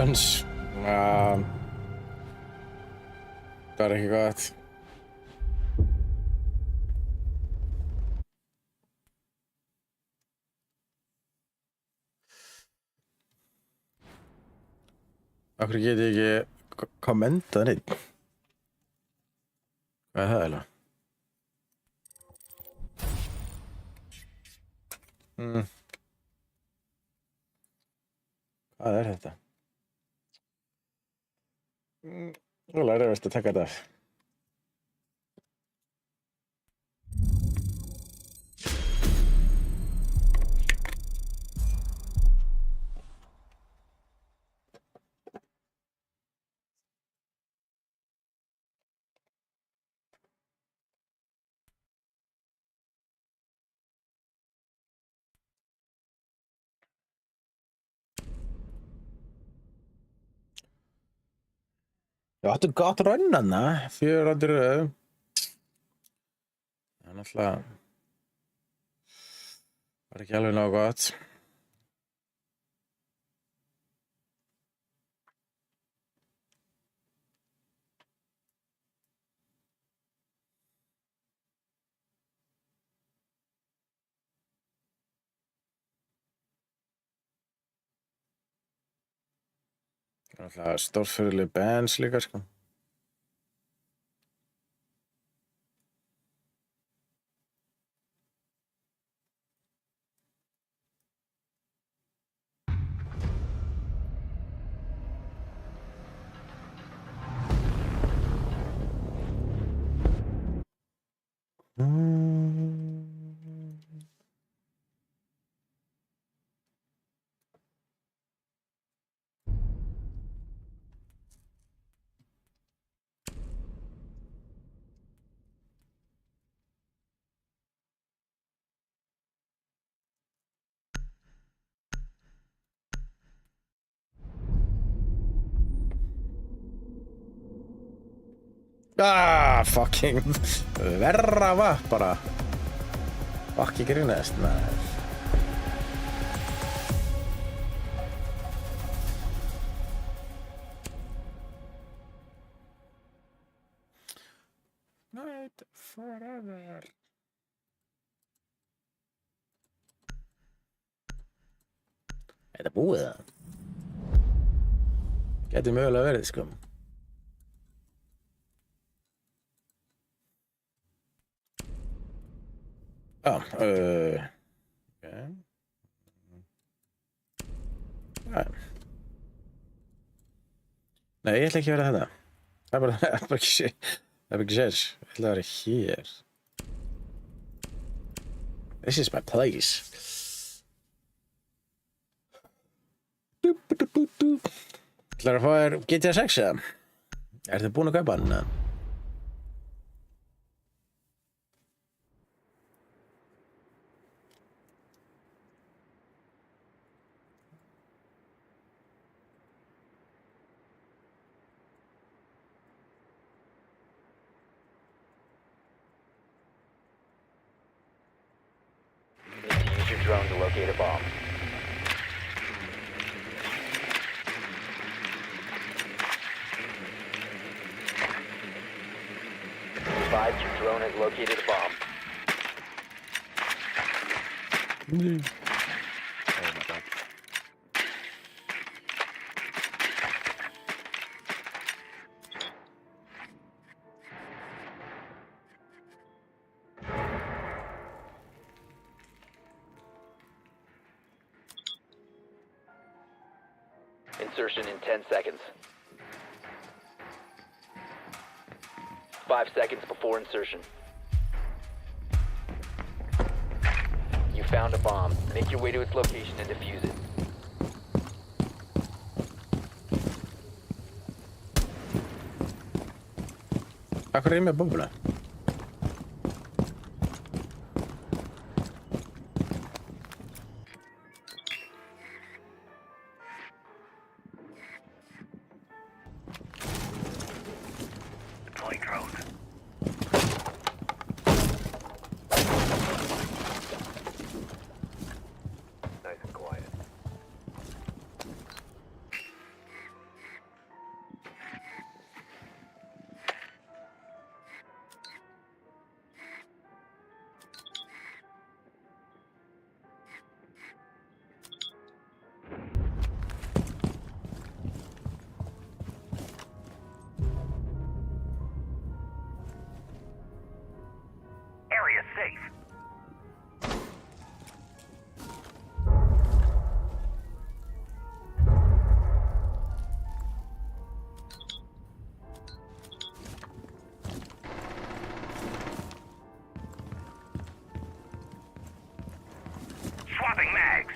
Guns. Það er ekki gott. Af hverju get ég ekki kommentað neitt? Hvað er það eiginlega? Hvað er þetta? Nú lærir ég að taka þetta af. Ég áttu gott rönn hana, 400 röð. Það er náttúrulega... var ekki alveg nógu gott. Það er náttúrulega stórfyrirleg bands líka, sko. Fucking verra vatn bara. Fuck, ég grínast, maður. Night forever. Er þetta búið það? Gæti mögulega verið, sko. Okay. Nei, ég ætla ekki að vera þetta. Það er bara ekki sér. Það er ekki sér. Ég ætla að vera hér. This is my place. Ætlar að fá þér GTA 6 eða? Er þið búin að kaupa hann? Drone to locate a bomb. Advise your drone has located a bomb. Oh my god. Insertion in 10 seconds. 5 seconds before insertion. You found a bomb. Make your way to its location and defuse it. Akkur er ég með bóbula? Deploying drone. Nice and quiet. Swapping mags.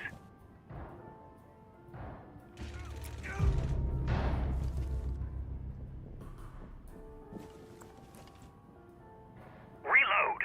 Reload.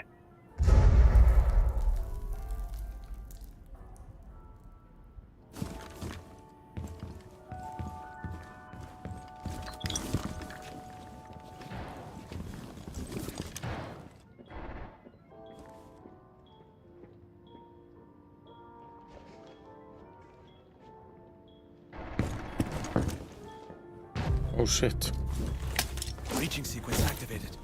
Oh shit. Breaching sequence activated.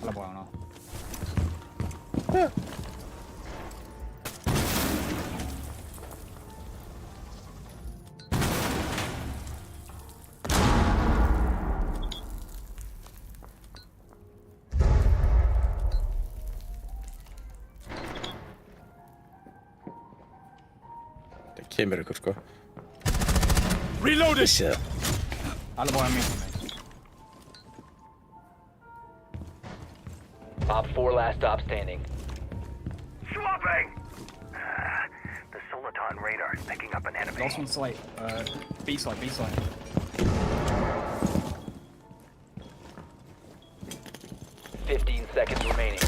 Alla buona. Það kemur ykkur sko. Reloaded! Vissi það. Alla buona amici. Op 4 last stop standing. Swapping. The Soliton radar is picking up an enemy. Last one site. B side, B side. Fifteen seconds remaining.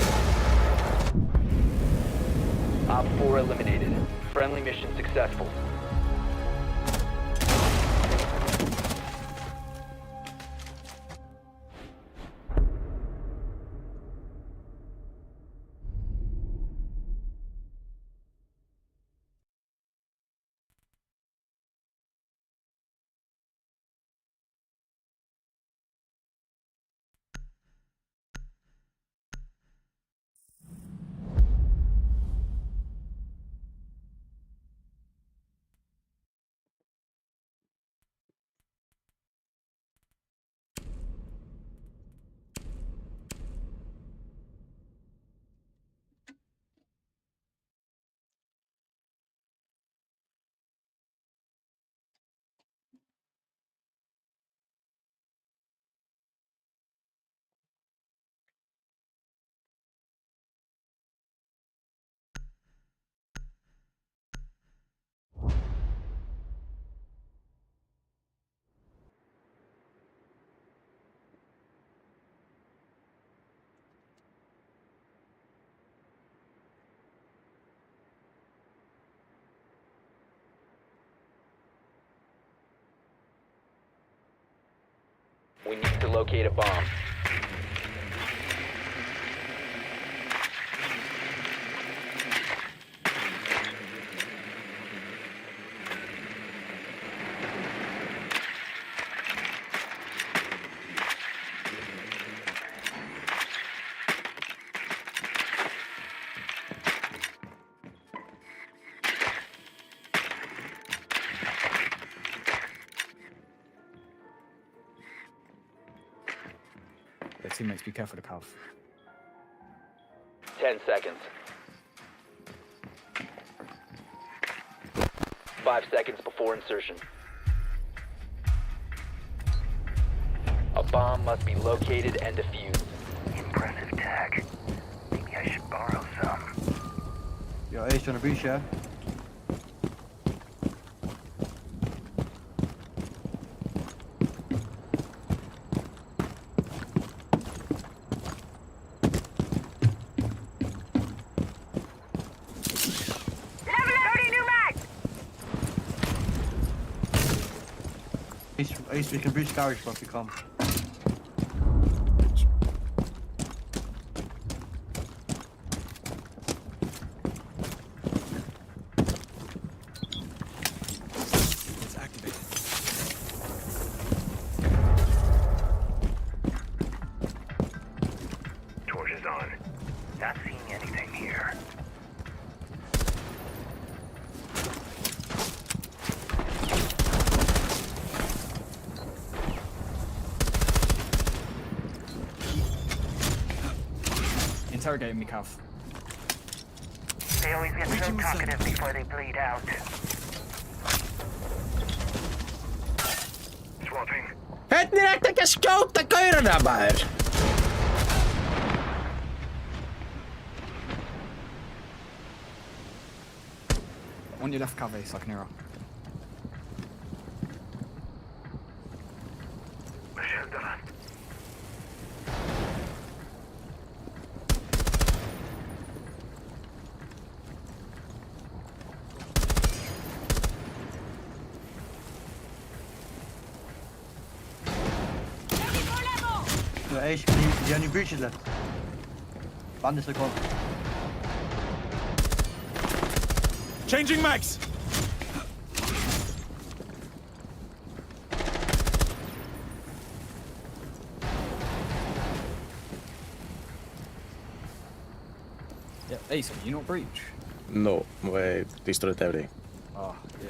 Op 4 eliminated. Friendly mission successful. We need to locate a bomb. Their teammates, be careful of the calf. 10 seconds. 5 seconds before insertion. A bomb must be located and defused. Impressive tag. Maybe I should borrow some. Yo, Ace, trying to breach, yeah? Ace, we can breach garage once we come. It's activated. Torch is on. Not seeing anything here. Interrogating me, calf. They always get so Reaching the talkative before they bleed out. Swapping. Hvernig er þetta ekki að skjóta gaurana maður? On your left, cav, Ace, like an arrow. Yo, Ace, can you, do you have any breaches left? Bandits are gone. Changing mags! Yeah, Ace, can you not breach? No, we destroyed everything. Oh, yeah.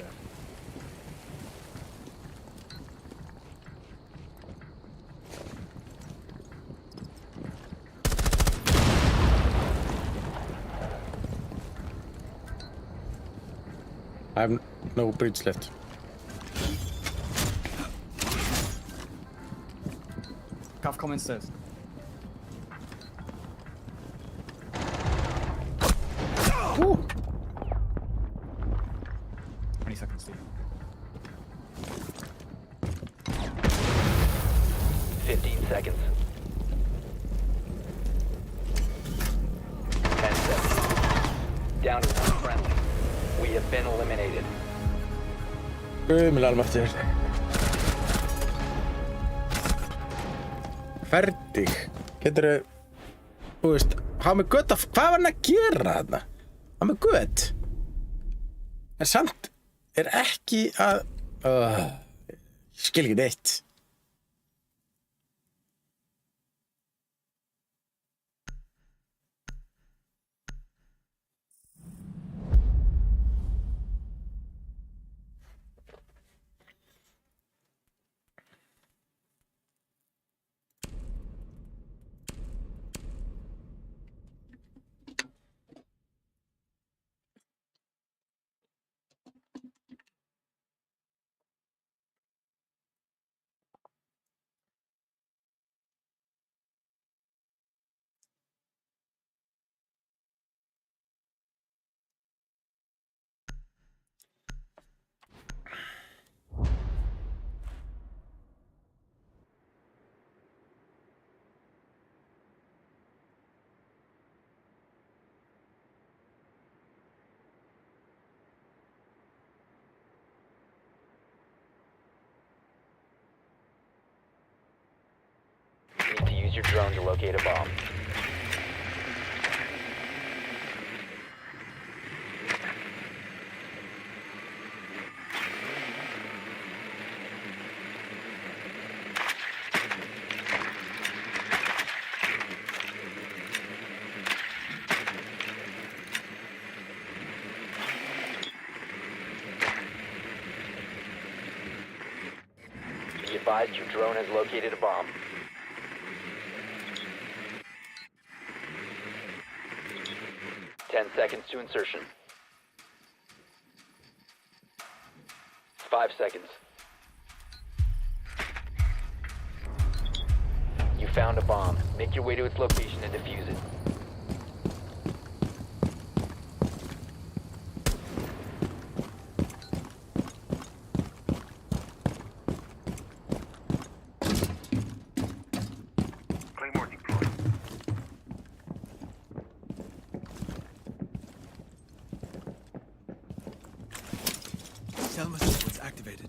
I have no bridge left. Cav, come instairs. Woo! 20 seconds, Steve. 15 seconds. 10 seconds. Down to one friendly. We have been eliminated. Guðminn almáttur. Ferdig. Geturðu, þú veist, hafa með gött að, hvað var hann að gera þarna? Hafa með gött. En samt er ekki að, ég skil ekki neitt. You need to use your drone to locate a bomb. Be advised your drone has located a bomb. Seconds to insertion. 5 seconds. You found a bomb. Make your way to its location and defuse it. Claymore deployed. Selma was activated.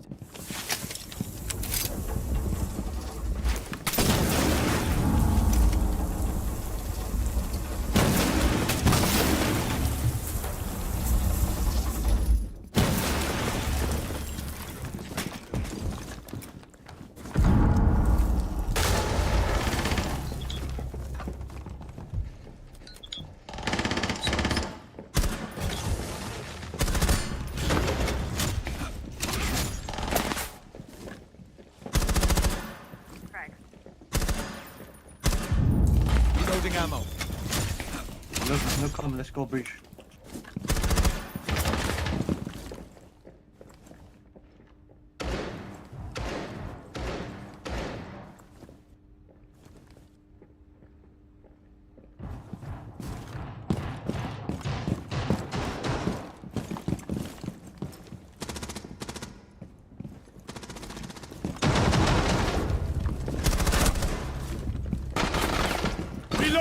Reloading ammo. No comment, let's go breach.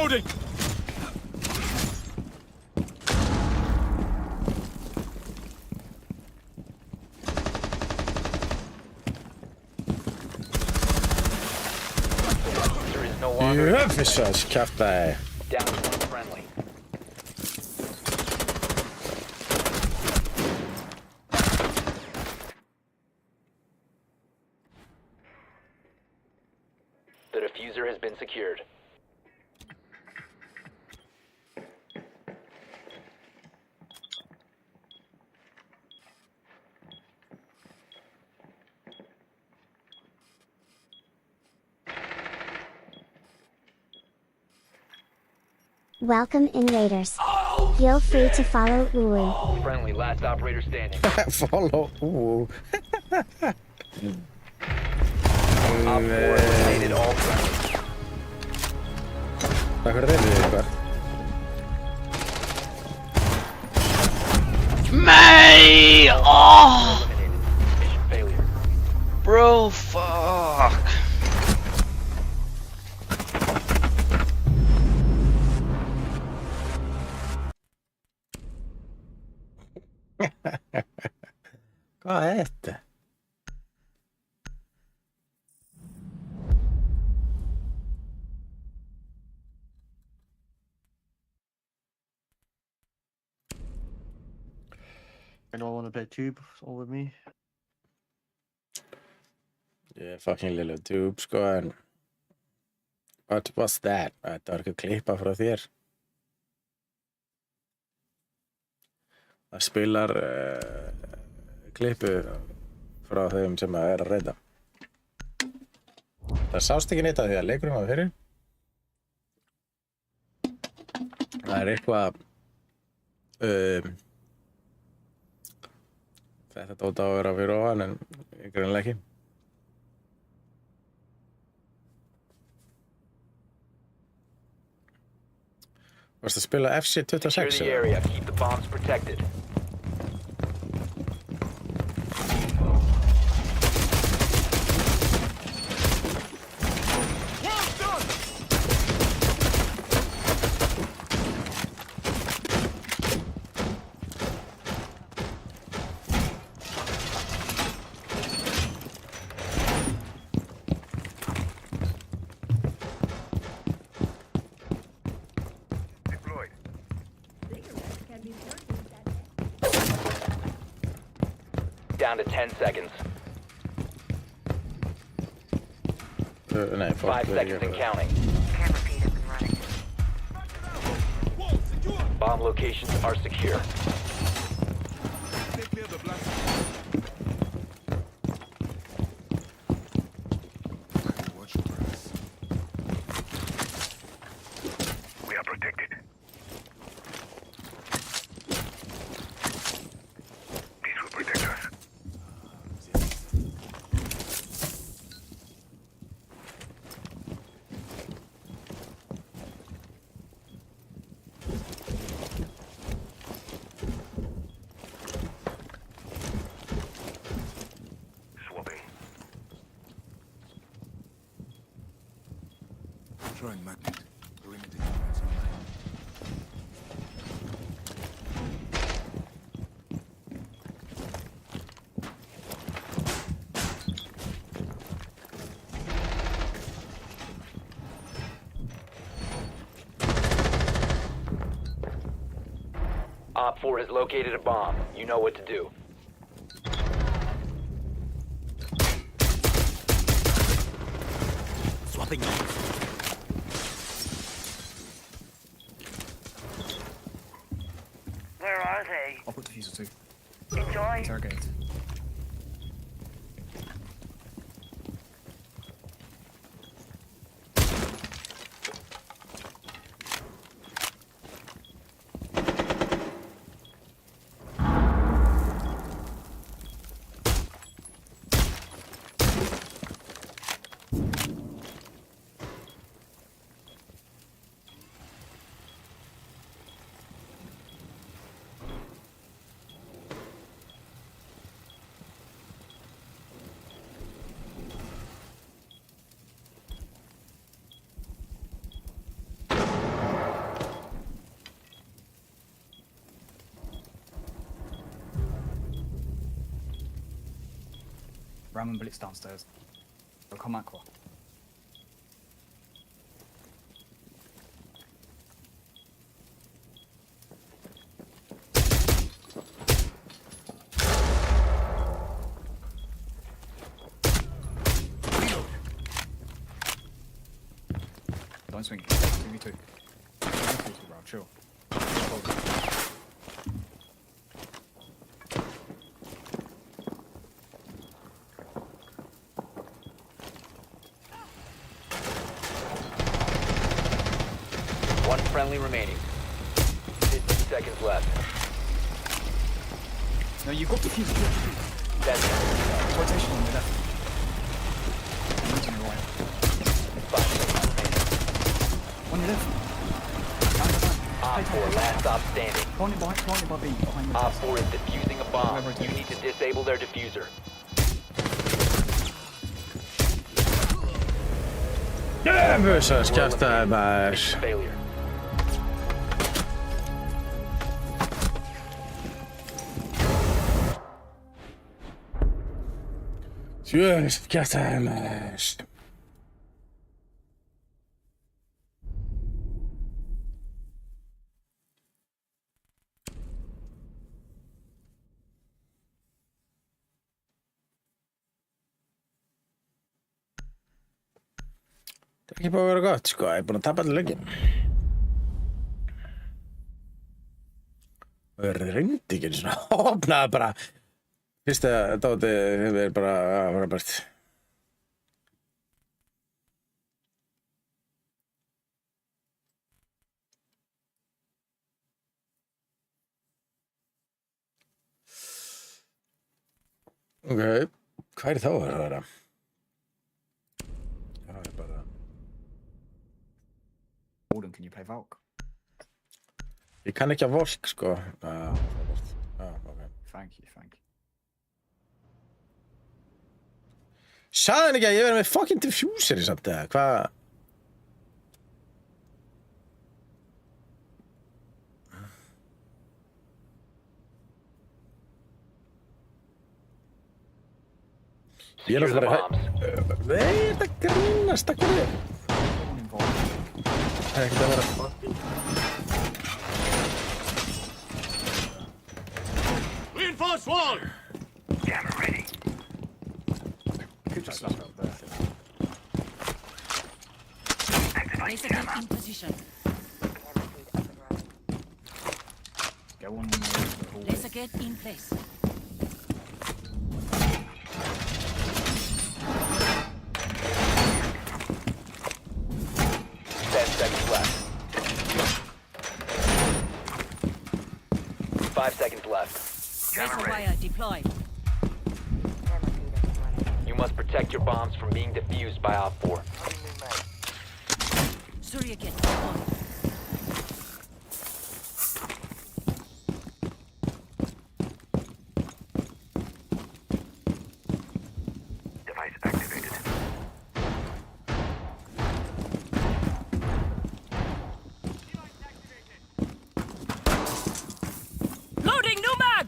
Reloading! There is no longer Jöfisas, kjaftaði. down to one friendly. The diffuser has been secured. Welcome invaders. Feel free to follow Uwu. Friendly, last operator standing. Follow. Op 4 eliminated all friendlies. Takk fyrir þeirri eitthvað. May! Oh! Eliminated. Mission failure. Bro, fuck. Hvað er þetta? Anyone want to play tube all with me? Ég er fucking little tube, sko, en... What was that? Þetta var ekki að klippa frá þér. Það spilar klippu frá þeim sem að er að reyta. Það sást ekki neitt af því að leikurinn var fyrir. Það er eitthvað... Þetta tótt á að vera fyrir ofan, en greinlega ekki. Varstu að spila FC Secure 26? the area. Keep the bombs protected. Deployed. Down to 10 seconds. Nei, 5 seconds and counting. Bomb locations are secure. We are protected. This will protect us. Swapping. Throwing magnet. Perimeter defense online. Op 4 has located a bomb. You know what to do. Swapping Where are they? I'll put diffuser too. Enjoy. Interrogate. Ramen bullets downstairs. They'll come aqua. Don't swing. 2v2. Bro, chill. One friendly remaining. 15 seconds left. No, you've got defuse. 10 seconds. Rotation on the left. On your right. 5 seconds remaining. On your left. Op 4, last stop standing. Behind it by B. Behind the Op desk. 4 is defusing a bomb. You need to disable their diffuser. Mösös kjaftaðir. Failure. Jöfus kjaftaðir. Það er ekki búið að vera gott, sko. Ég er búin að tapa allir leikinn. Það reyndi ekki einu svona. Opnaði bara. Fyrsta dátið hefur bara frábært. Ok, hvað er þá að vera? Já, ég bara... Gordon, can you play Valk? Ég kann ekki að volk, sko. Ok. Thank you, thank you. Sagði hann ekki að ég verið með fucking diffuser í samt eða? Hvað? Ég er Secure the alltaf bombs. Nei, þetta grínast, takk fyrir. Það er ekkert að vera fucking... Reinforce wall! Jammer ready. Could just stand up there. Activate Laser jammer. gate in position. Go on the hallway. Laser gate in place. Seconds left. 5 seconds left. Laser wire deployed. You must protect your bombs from being defused by Op 4. Surya kit on. Device activated. Loading new mag!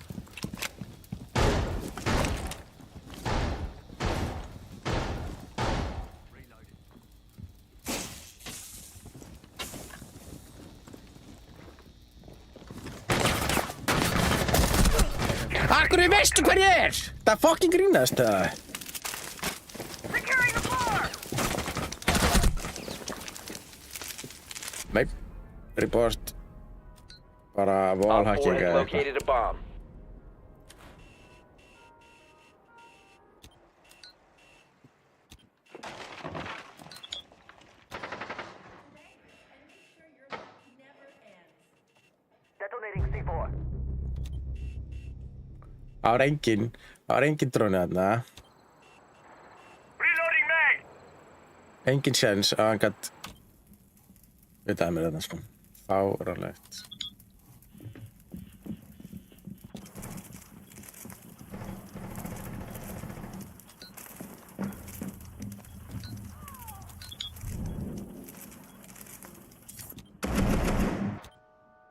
Akkur veistu hver ég er? Það fucking grínast það. Securing the floor! Nei, report. Bara Op 4 wallhacking has eða eitthvað. located a bomb. Detonating C4. Það var engin dróni þarna. Reloading mag! Engin séns að hann gætt vitaði mér þarna, sko. Fáránlegt.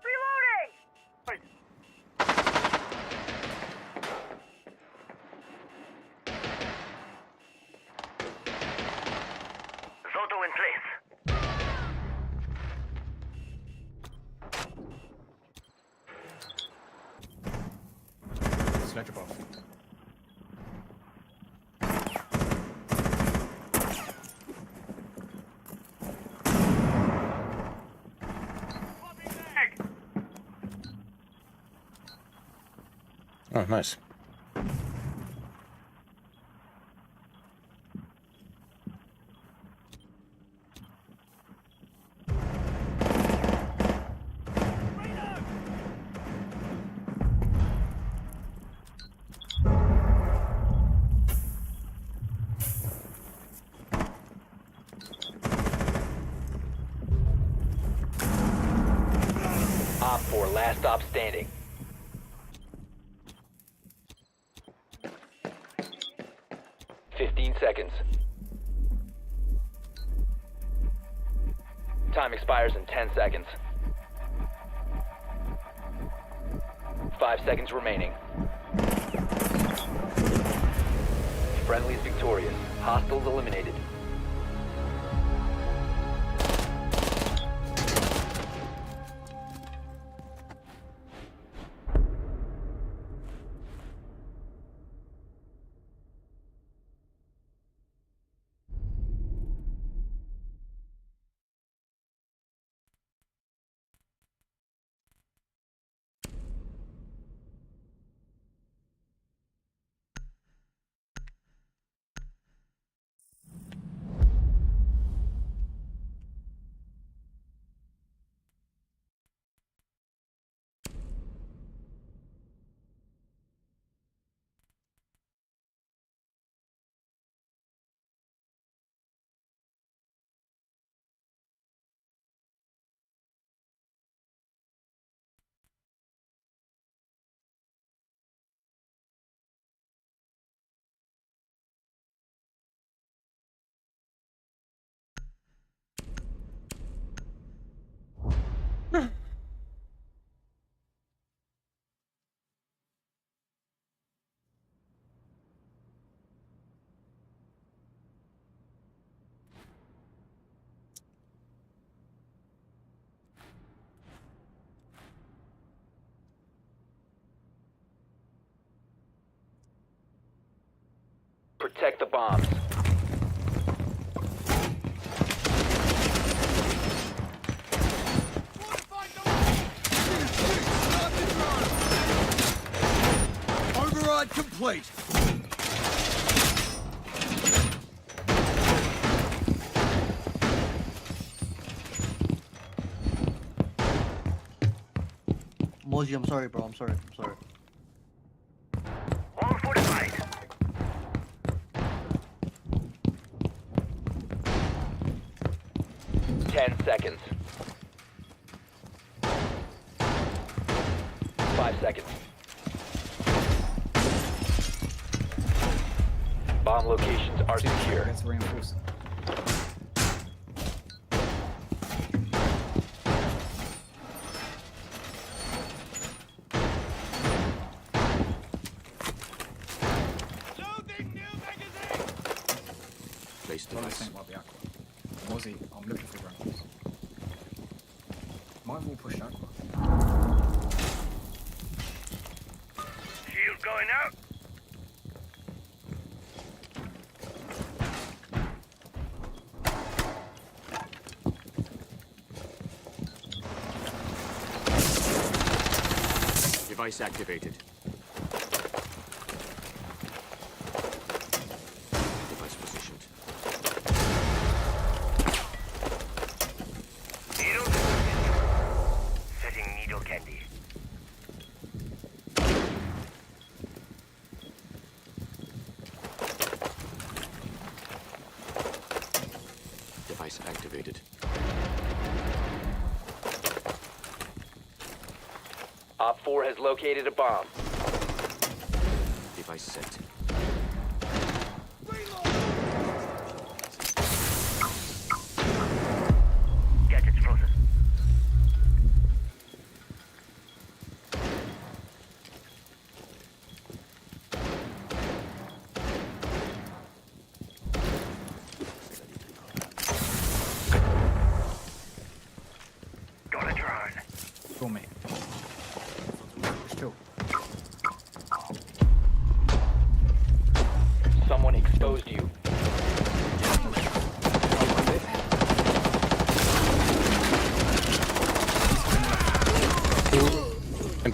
Reloading! ledge above. Oh, nice. Op 4, last stop standing. Seconds. Time expires in 10 seconds. 5 seconds remaining. Friendly's victorious. Hostiles eliminated. Protect the bombs. Override complete. Mozzie, I'm sorry, bro. I'm sorry. 10 seconds. 5 seconds. Bomb locations are secure. Let's reinforce. Place Well, I device. think might be Aqua. Mozzie, I'm looking for rounds. Might have all pushed Aqua. Shield going out. Device activated. Device positioned. Needle. Setting needle candy. Device activated. Op 4 has located a bomb. Device set. Gadgets frozen. Got a drone. Kill me. Still.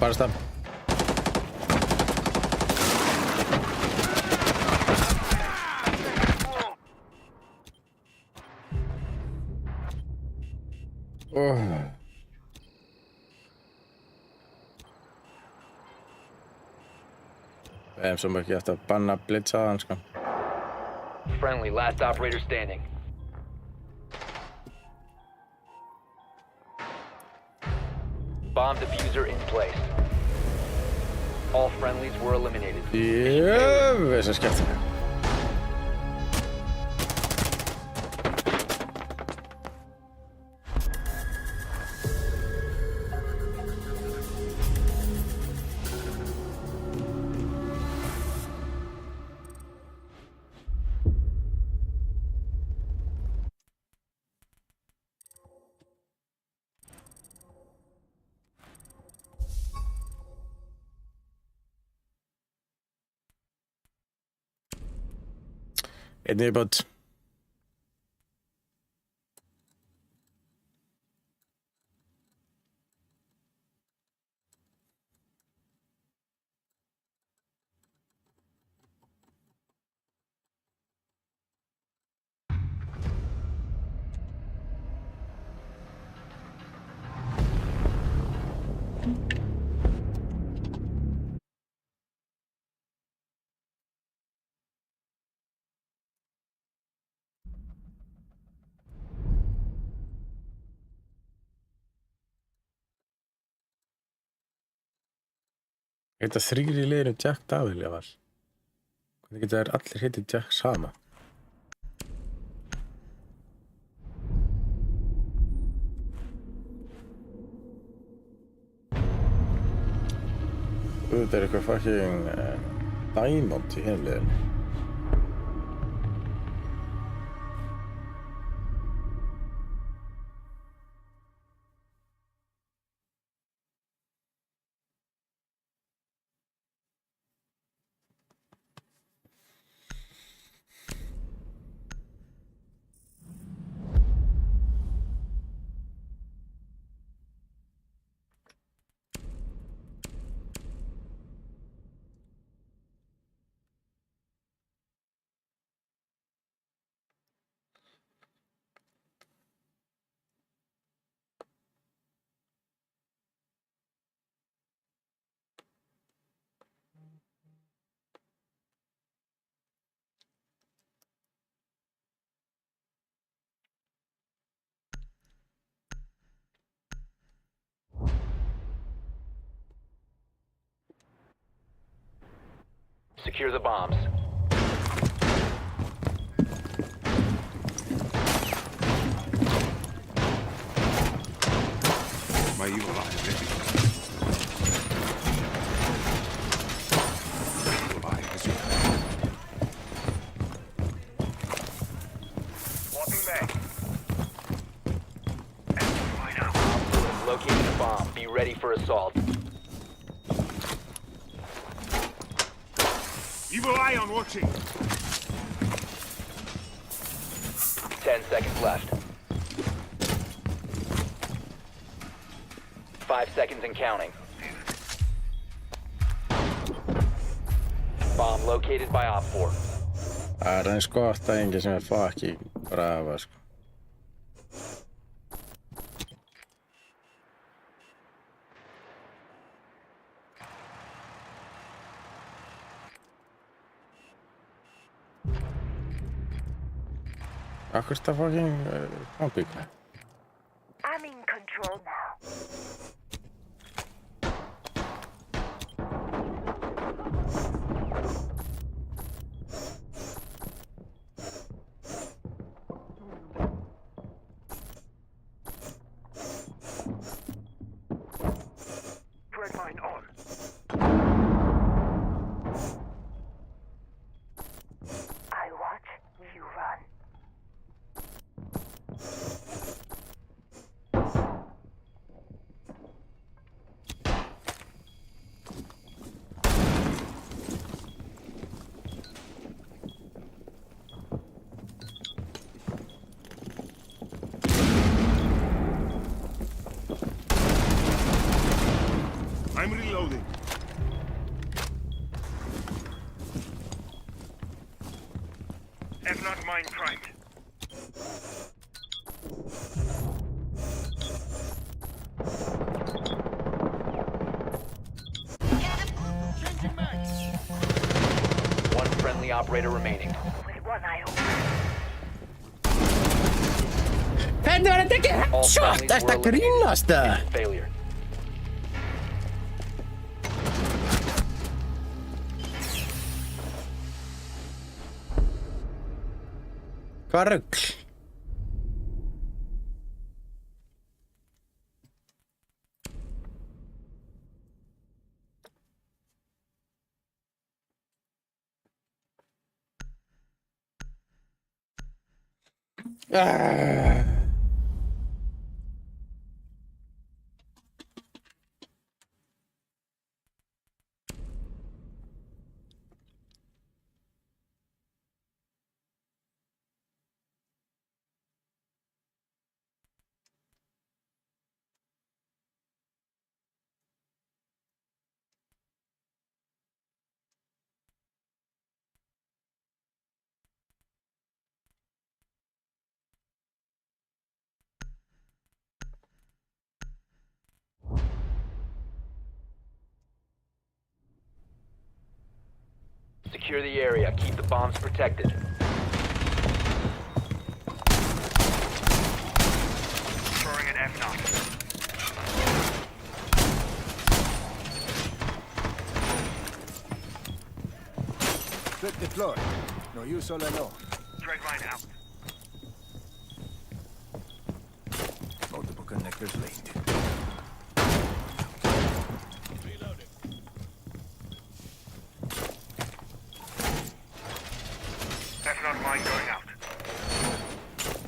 bara stað. Við hefum sem ekki eftir að banna blitzaðan, sko. Friendly, last operator standing. Bomb diffuser in place. All friendlies were eliminated. Jöfnvegs að skemmtilega. Einn viðbót. Þetta þrír í liðinu Jack Daniel var. Hvernig geta þær allir heitið Jack sama? Þetta er eitthvað fucking Diamond í hinn liðinu. Secure the bombs. My evil eye is ready. Evil eye has you. Walking back. Locating a bomb. Be ready for assault. Evil eye on watching. 10 seconds left. 5 seconds and counting. Bomb located by Op 4. Það er eins gott að enginn sem er fucking brafa, sko. Akkur er það fucking ábyggla? I'm in control now. Thread line on. I watch, you run. If not mine, primed. One friendly operator remaining. With one eye open. Henni tekee All headshot friendlies tästä were eliminated. grinnasta! Mission failure. Karkl. Ah. Secure the area. Keep the bombs protected. Throwing an F0. Threat deployed. No use all alone. Dreadmine out. Multiple connectors linked. F0 mine going out.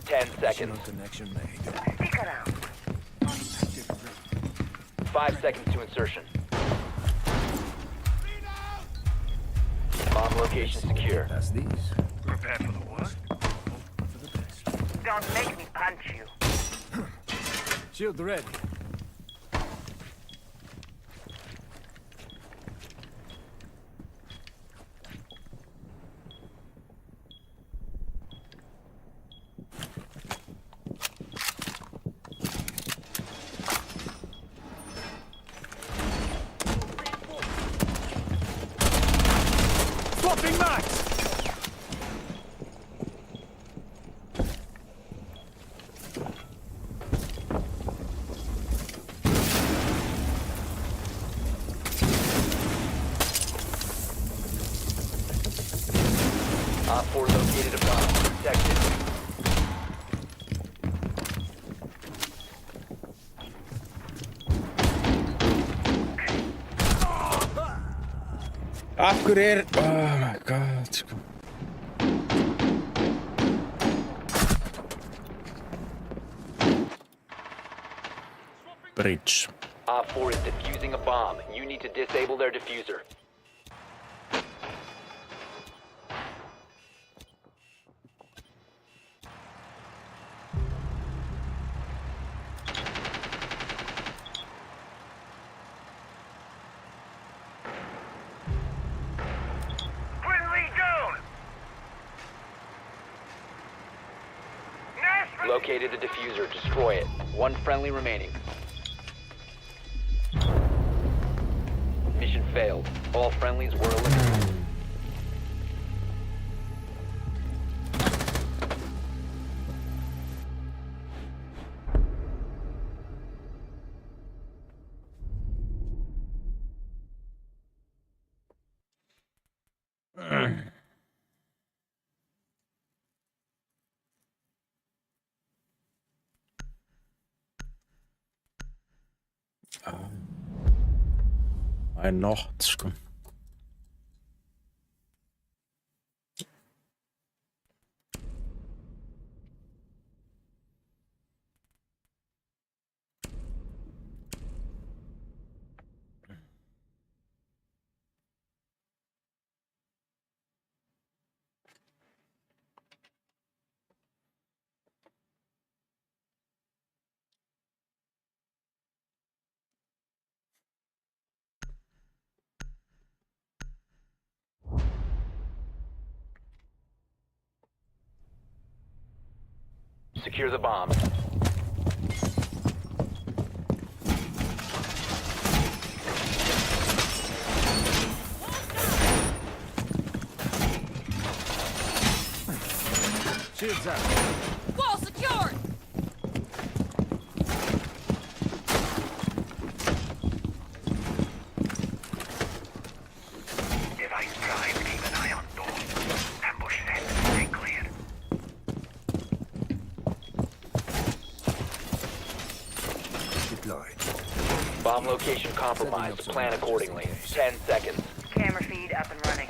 10 seconds. Additional connection made. Stick around. 5 seconds to insertion. Bomb location secure. That's these. Prepare for the worst. For the best. Don't make me punch you. Shield ready. Swapping max! Op 4 located a bomb. Protect it. Af hverju er... Oh my god, sko. Bridge. Op 4 is defusing a bomb. You need to disable their diffuser. Friendly down! Nest! Located a diffuser. Destroy it. One friendly remaining. Mission failed. All friendlies were eliminated. Það er nótt, sko. Secure the bombs. Shields up. Wall secured! Device drive, keep an eye on door. Ambush set, stay clear. Deployed. Bomb location compromised. Plan accordingly. 10 seconds. Camera feed up and running.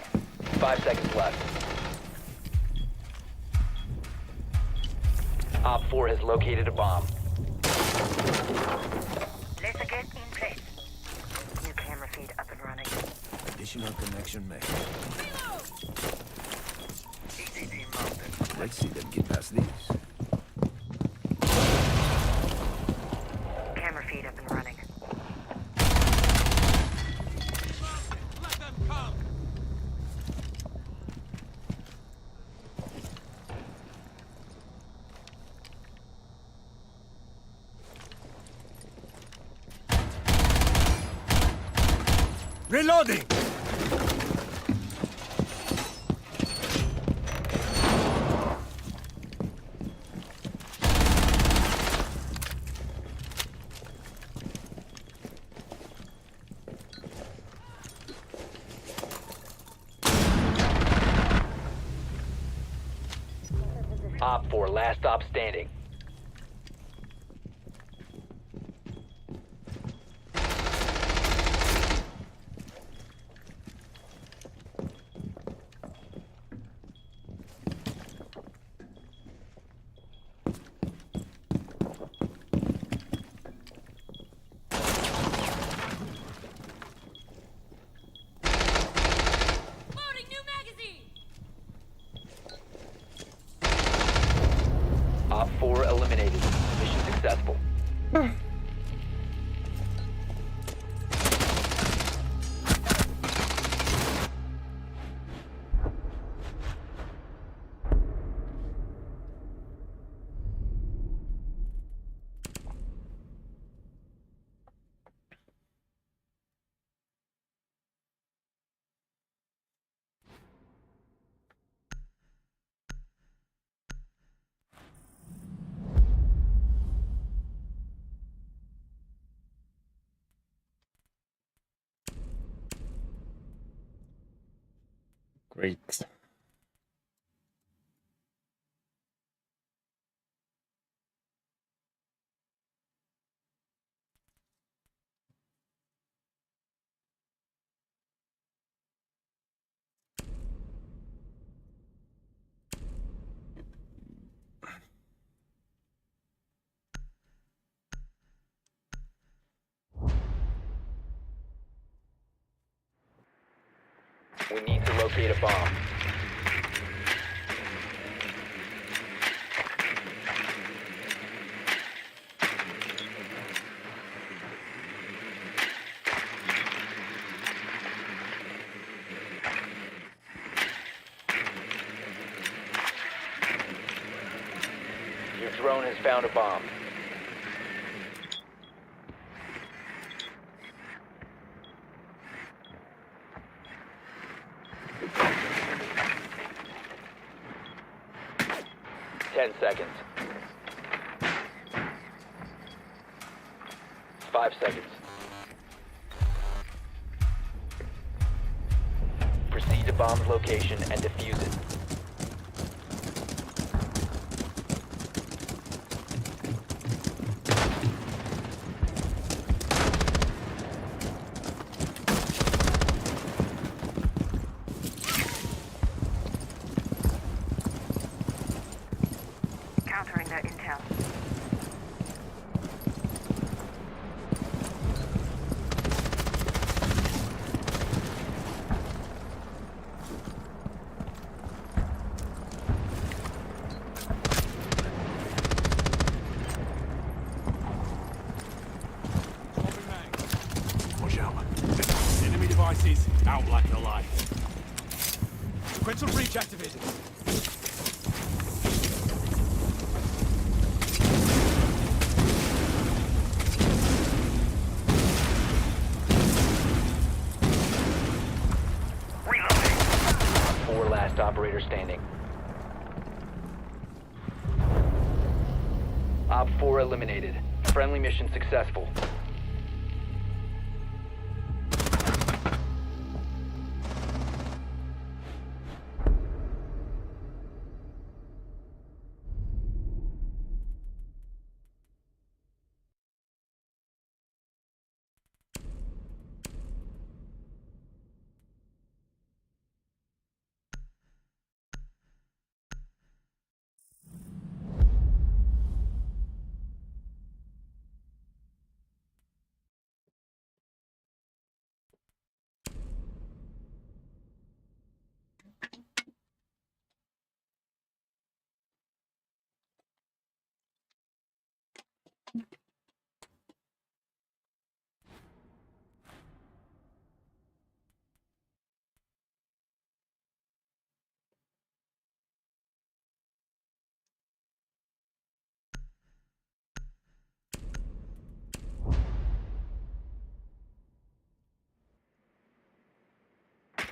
5 seconds left. Op 4 has located a bomb. Let's get in place. New camera feed up and running. Additional connection made. ECD mounted. Let's see them get past these. Camera feed up and running. Let them come! Reloading! Op 4, last stop standing. Loading new magazine! Op 4 eliminated. Mission successful. Great. We need to locate a bomb. Your drone has found a bomb. Ten seconds. 5 seconds. Proceed to bomb's location and defuse it. Countering their intel. Watch out. Enemy devices out like a light. Sequential breach activated. last operator standing. Op 4 eliminated. Friendly mission successful.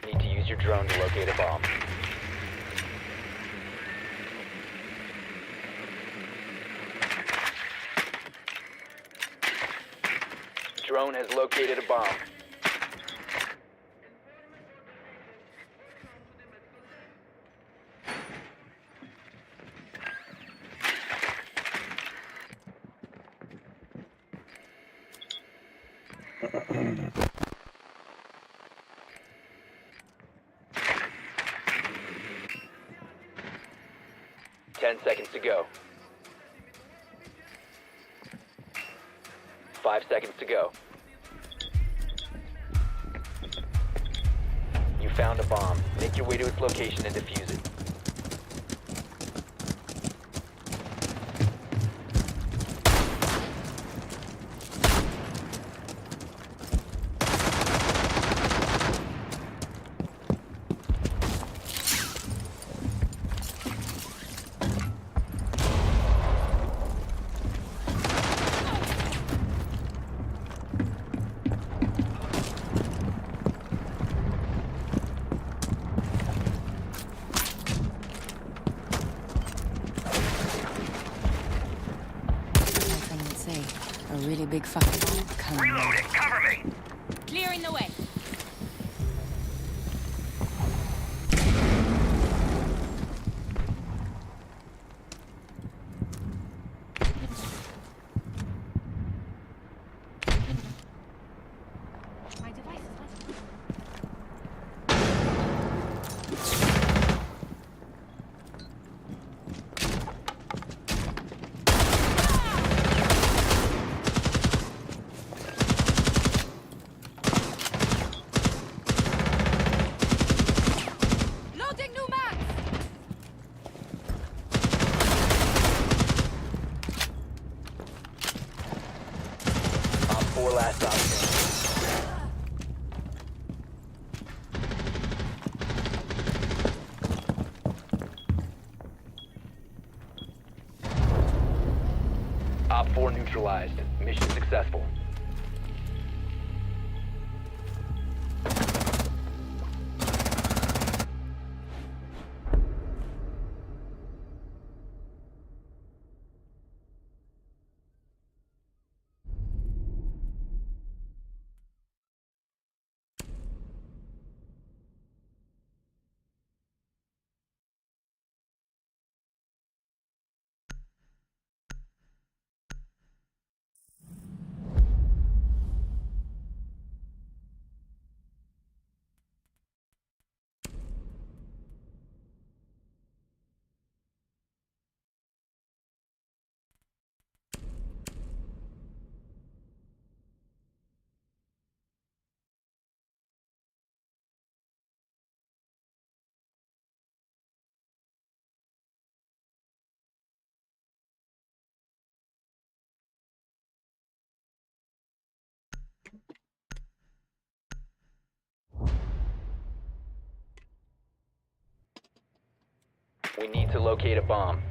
Need to use your drone to locate a bomb. Drone has located a bomb. Ten seconds to go. 5 seconds to go. You found a bomb. Make your way to its location and defuse it. A really big fucking bomb coming. Reloading, cover me! Clearing the way. My device is Op 4 last stop standing. Op 4 neutralized. Mission successful. We need to locate a bomb.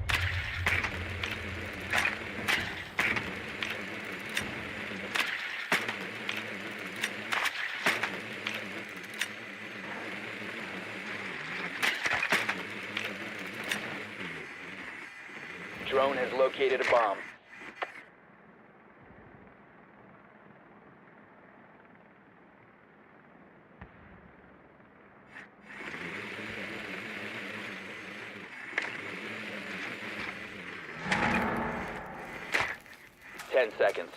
drone has located a bomb. Ten seconds.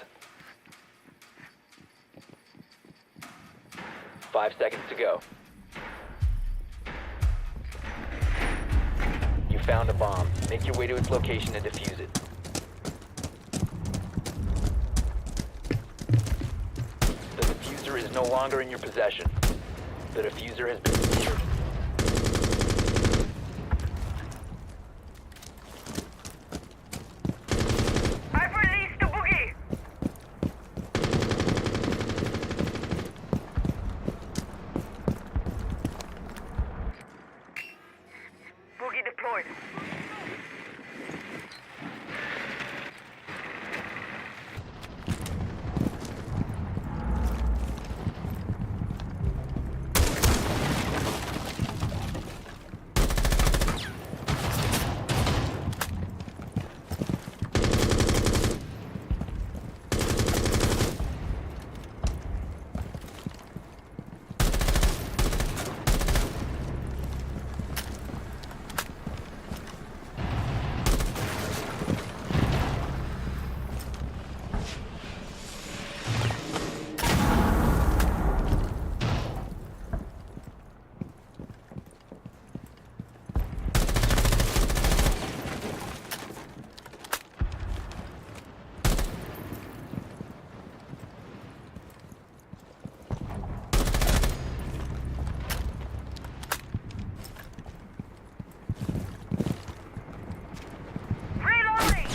5 seconds to go. You found a bomb. Make your way to its location and defuse it. The diffuser is no longer in your possession. The diffuser has been secured. I've released the boogie! Boogie deployed. Reloading!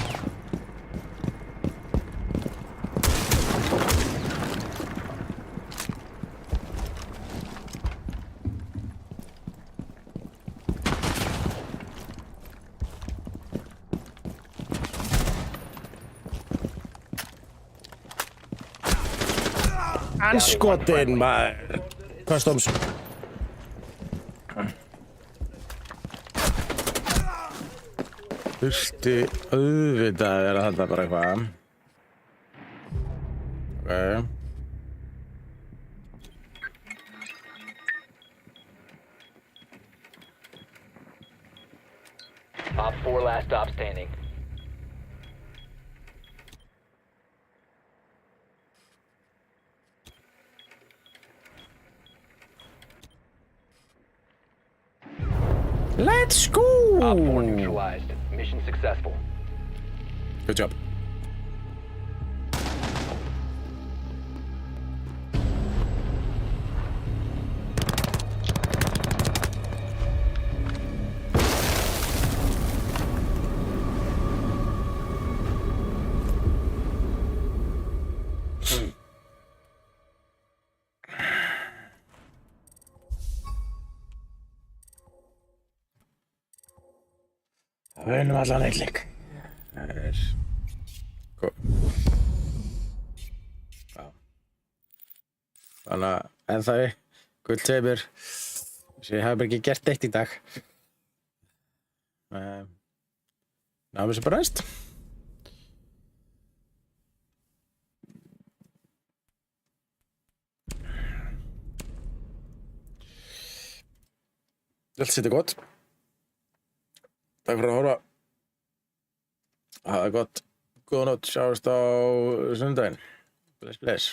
Anskotin maður. Customs. Þurfti auðvitað að vera þetta bara eitthvað. Ok. Op 4 last stop standing. Let's go! Op 4 neutralized. Mission successful. Good job. Við vinnum allan eitt leik. Það er... Já. Þannig að en það er guld segir ég hef bara ekki gert eitt í dag. Náum þessu bara næst. Allt sittir gott. Takk fyrir að horfa. Hafa það gott. Góða nótt. Sjáumst á sunnudaginn. Bless, bless.